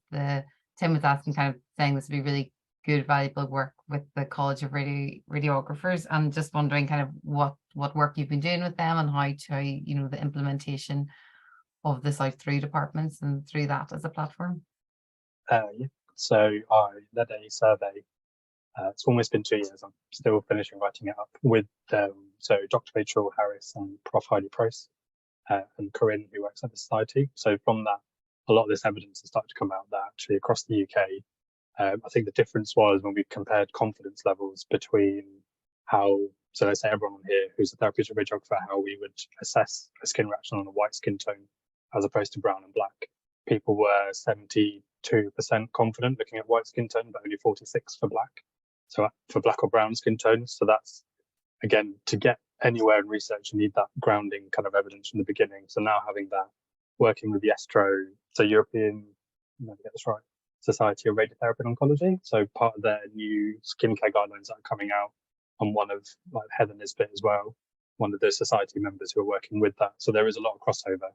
Tim was asking, kind of saying this would be really good, valuable work with the College of Radiographers, and just wondering kind of what work you've been doing with them and how the implementation of this out through departments and through that as a platform. Yeah. So I led a survey. It's almost been 2 years. I'm still finishing writing it up with so Dr. Rachel Harris and Prof. Heidi Price and Corinne, who works at the Society. So from that, a lot of this evidence has started to come out that actually across the UK, I think the difference was when we compared confidence levels between so let's say everyone here who's a therapeutic radiographer, how we would assess a skin reaction on a white skin tone as opposed to brown and black. People were 72% confident looking at white skin tone, but only 46 for black. So for black or brown skin tones. So that's, again, to get anywhere in research, you need that grounding kind of evidence from the beginning. So now having that, working with the ESTRO, so European, let me get this right, Society of Radiotherapy and Oncology. So part of their new skincare guidelines that are coming out, and one of like Heather Nisbet as well, one of the society members who are working with that. So there is a lot of crossover.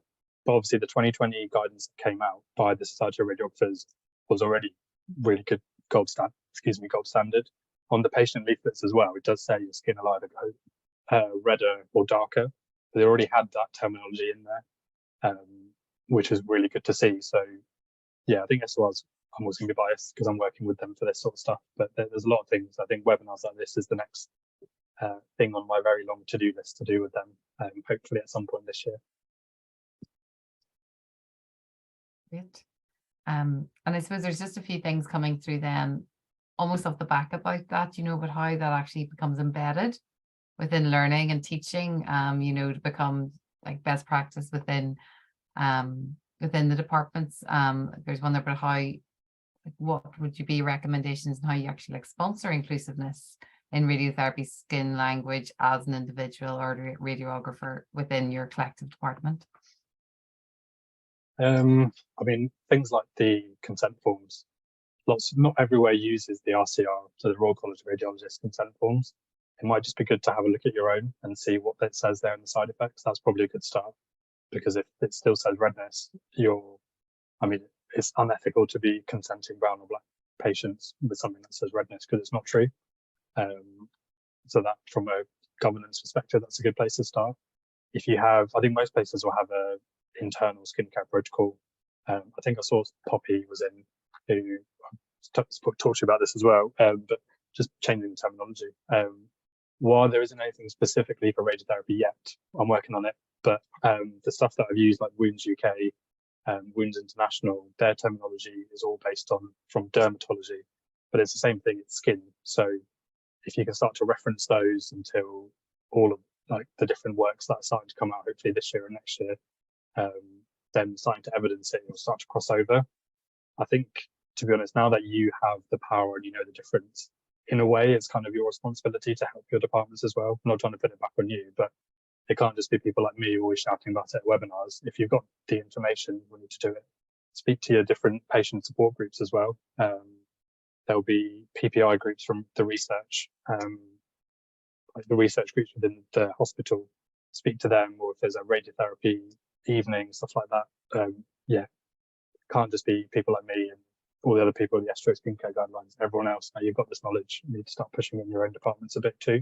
But obviously the 2020 guidance that came out by the Society of Radiographers was already really good gold standard. On the patient leaflets as well, it does say your skin will either go redder or darker. But they already had that terminology in there, which is really good to see. So yeah, I think I'm always going to be biased because I'm working with them for this sort of stuff. But there's a lot of things. I think webinars like this is the next thing on my very long to-do list to do with them, hopefully at some point this year. Great. And I suppose there's just a few things coming through then, almost off the back about that, but how that actually becomes embedded within learning and teaching, to become like best practice within the departments. There's one there about how, what would you be recommendations and how you actually sponsor inclusiveness in radiotherapy skin language as an individual or radiographer within your collective department? Things like the consent forms. Not everywhere uses the RCR, so the Royal College of Radiologists consent forms. It might just be good to have a look at your own and see what it says there in the side effects. That's probably a good start, because if it still says redness, it's unethical to be consenting brown or black patients with something that says redness because it's not true. So that from a governance perspective, that's a good place to start. If you have, I think most places will have a internal skincare protocol. I think I saw Poppy was in, who talked to you about this as well, but just changing the terminology. While there isn't anything specifically for radiotherapy yet, I'm working on it, but the stuff that I've used, like Wounds UK, Wounds International, their terminology is all based from dermatology, but it's the same thing, it's skin. So if you can start to reference those until all of like the different works that are starting to come out, hopefully this year and next year, then starting to evidence it, you'll start to cross over. I think, to be honest, now that you have the power and you know the difference, in a way, it's kind of your responsibility to help your departments as well. I'm not trying to put it back on you, but it can't just be people like me always shouting about it at webinars. If you've got the information, we need to do it. speak to your different patient support groups as well. There'll be PPI groups from the research, like the research groups within the hospital, speak to them, or if there's a radiotherapy evening, stuff like that. Yeah, can't just be people like me and all the other people in the SCoR skincare guidelines, everyone else. Now you've got this knowledge, you need to start pushing in your own departments a bit too.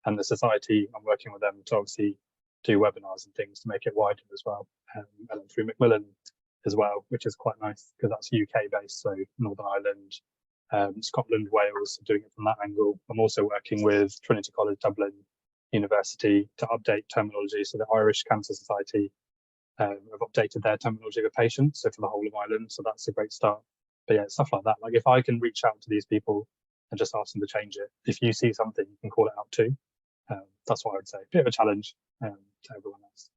And the society, I'm working with them to obviously do webinars and things to make it wider as well. And then through Macmillan as well, which is quite nice because that's UK based, so Northern Ireland, Scotland, Wales, doing it from that angle. I'm also working with Trinity College Dublin University to update terminology. So the Irish Cancer Society have updated their terminology of patients, so for the whole of Ireland. So that's a great start. But yeah, stuff like that. Like if I can reach out to these people and just ask them to change it, if you see something, you can call it out too. That's what I would say. Bit of a challenge to everyone else.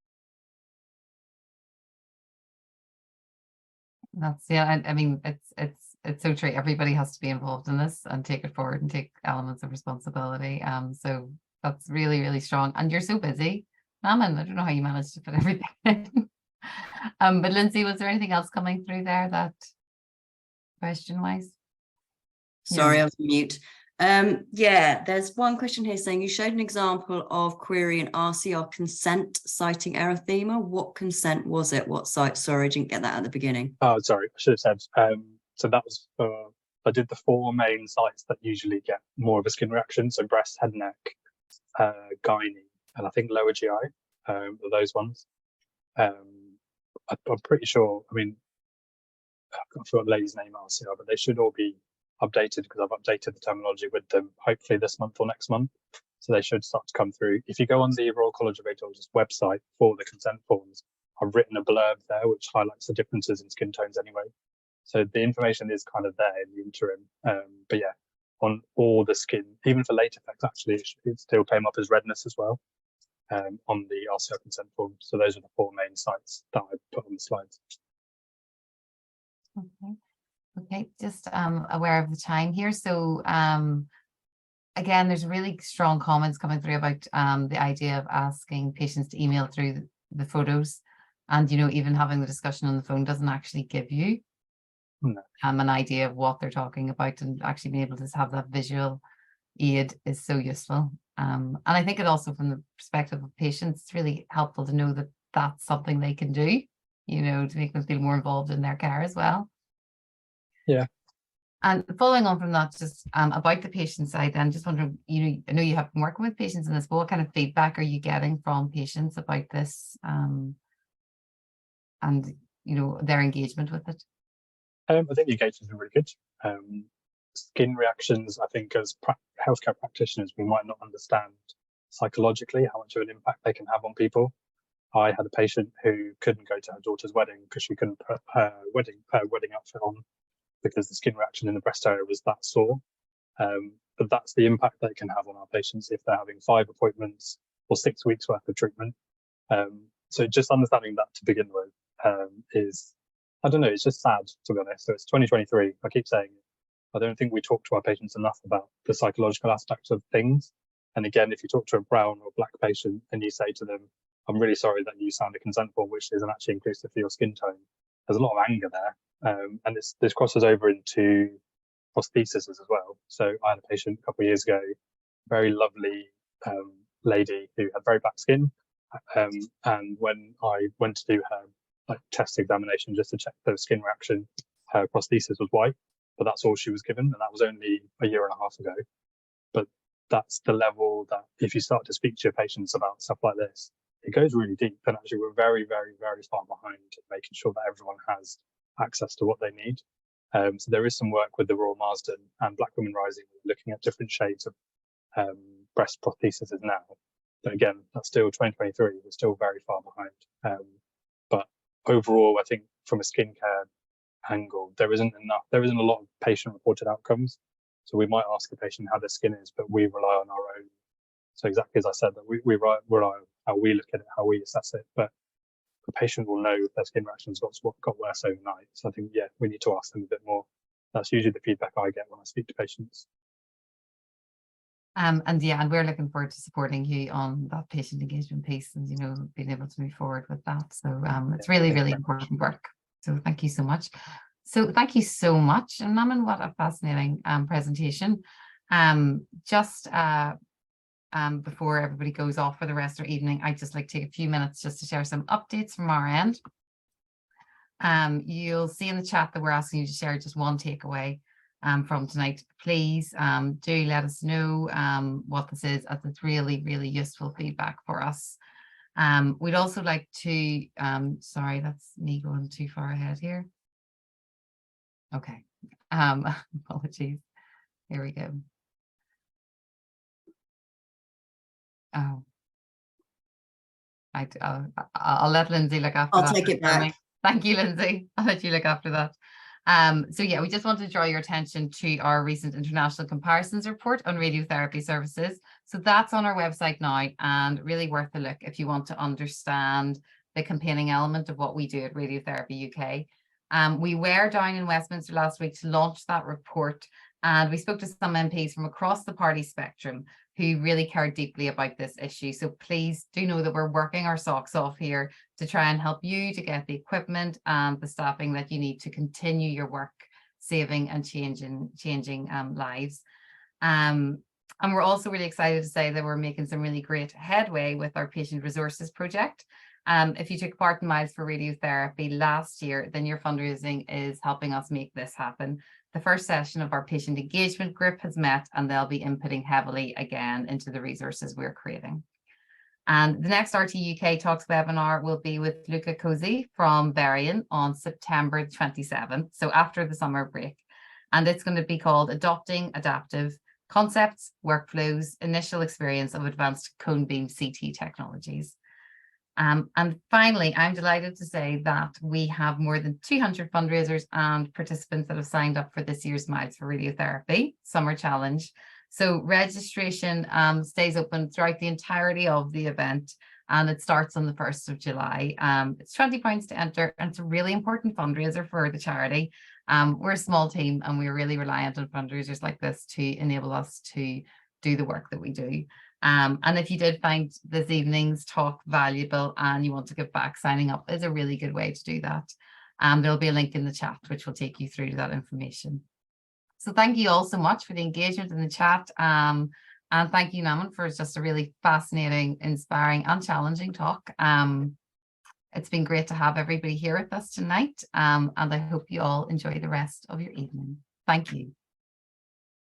That's I mean, it's so true. Everybody has to be involved in this and take it forward and take elements of responsibility. So that's really, really strong. And you're so busy, Naman. I don't know how you managed to put everything in. But Lindsay, was there anything else coming through there that question-wise? Sorry, Yeah. I was on mute. Yeah, there's one question here saying you showed an example of query and RCR consent citing erythema. What consent was it? What site? Sorry, I didn't get that at the beginning. Oh, sorry, I should have said. So that was I did the 4 main sites that usually get more of a skin reaction. So breast, head, neck, gynae, and I think lower GI are those ones. I'm pretty sure. I mean, I forgot the lady's name, RCR, but they should all be updated because I've updated the terminology with them hopefully this month or next month. So they should start to come through. If you go on the Royal College of Radiologists website for the consent forms, I've written a blurb there which highlights the differences in skin tones anyway. So the information is kind of there in the interim. But yeah, on all the skin, even for late effects, actually, it still came up as redness as well on the RCR consent form. So those are the 4 main sites that I put on the slides. Okay, just aware of the time here. So again, there's really strong comments coming through about the idea of asking patients to email through the photos, and even having the discussion on the phone doesn't actually give you an idea of what they're talking about, and actually being able to have that visual aid is so useful. And I think it also, from the perspective of patients, it's really helpful to know that that's something they can do, to make them feel more involved in their care as well. Yeah. And following on from that, just about the patient side, then just wondering, I know you have been working with patients in this, but what kind of feedback are you getting from patients about this and their engagement with it? I think the engagement has been really good. Skin reactions, I think as healthcare practitioners, we might not understand psychologically how much of an impact they can have on people. I had a patient who couldn't go to her daughter's wedding because she couldn't put her wedding outfit on because the skin reaction in the breast area was that sore. But that's the impact they can have on our patients if they're having 5 appointments or 6 weeks worth of treatment. So just understanding that to begin with is, I don't know, it's just sad, to be honest. So it's 2023, I keep saying it. I don't think we talk to our patients enough about the psychological aspects of things. And again, if you talk to a brown or black patient and you say to them, I'm really sorry that you signed a consent form which isn't actually inclusive for your skin tone, there's a lot of anger there. And this crosses over into prostheses as well. So I had a patient a couple of years ago, very lovely lady who had very black skin. And when I went to do her test examination just to check the skin reaction, her prosthesis was white, but that's all she was given. And that was only a year and a half ago. But that's the level that if you start to speak to your patients about stuff like this, it goes really deep. And actually we're very, very, very far behind making sure that everyone has access to what they need. So there is some work with the Royal Marsden and Black Women Rising looking at different shades of breast prostheses now. But again, that's still 2023. We're still very far behind. But overall, I think from a skincare angle, there isn't a lot of patient-reported outcomes. So we might ask a patient how their skin is, but we rely on our own. So exactly as I said, that we rely on how we look at it, how we assess it. But the patient will know if their skin reactions got worse overnight. So I think, yeah, we need to ask them a bit more. That's usually the feedback I get when I speak to patients. And we're looking forward to supporting you on that patient engagement piece and being able to move forward with that. So it's really, really important work. So thank you so much. So thank you so much, and Naman, what a fascinating presentation. Just before everybody goes off for the rest of the evening, I'd just like to take a few minutes just to share some updates from our end. You'll see in the chat that we're asking you to share just one takeaway from tonight. Please do let us know what this is, as it's really, really useful feedback for us. We'd also like to, sorry, that's me going too far ahead here. Okay, apologies. Here we go. Oh, I'll let Lindsay look after that. I'll take it back. Thank you, Lindsay. I'll let you look after that. So yeah, we just want to draw your attention to our recent international comparisons report on radiotherapy services. So that's on our website now, and really worth a look if you want to understand the campaigning element of what we do at Radiotherapy UK. We were down in Westminster last week to launch that report, and we spoke to some MPs from across the party spectrum who really cared deeply about this issue. So please do know that we're working our socks off here to try and help you to get the equipment and the staffing that you need to continue your work, saving and changing lives. And we're also really excited to say that we're making some really great headway with our patient resources project. If you took part in Miles for Radiotherapy last year, then your fundraising is helping us make this happen. The first session of our patient engagement group has met, and they'll be inputting heavily again into the resources we're creating. And the next RTUK Talks webinar will be with Luca Cozy from Berrien on September 27th, so after the summer break. And it's going to be called Adopting Adaptive Concepts, Workflows, Initial Experience of Advanced Cone Beam CT Technologies. And finally, I'm delighted to say that we have more than 200 fundraisers and participants that have signed up for this year's Miles for Radiotherapy Summer Challenge. So registration stays open throughout the entirety of the event, and it starts on the 1st of July. It's £20 to enter, and it's a really important fundraiser for the charity. We're a small team, and we're really reliant on fundraisers like this to enable us to do the work that we do. And if you did find this evening's talk valuable and you want to give back, signing up is a really good way to do that. There'll be a link in the chat which will take you through to that information. So thank you all so much for the engagement in the chat. And thank you, Naman, for just a really fascinating, inspiring and challenging talk. It's been great to have everybody here with us tonight. And I hope you all enjoy the rest of your evening. Thank you.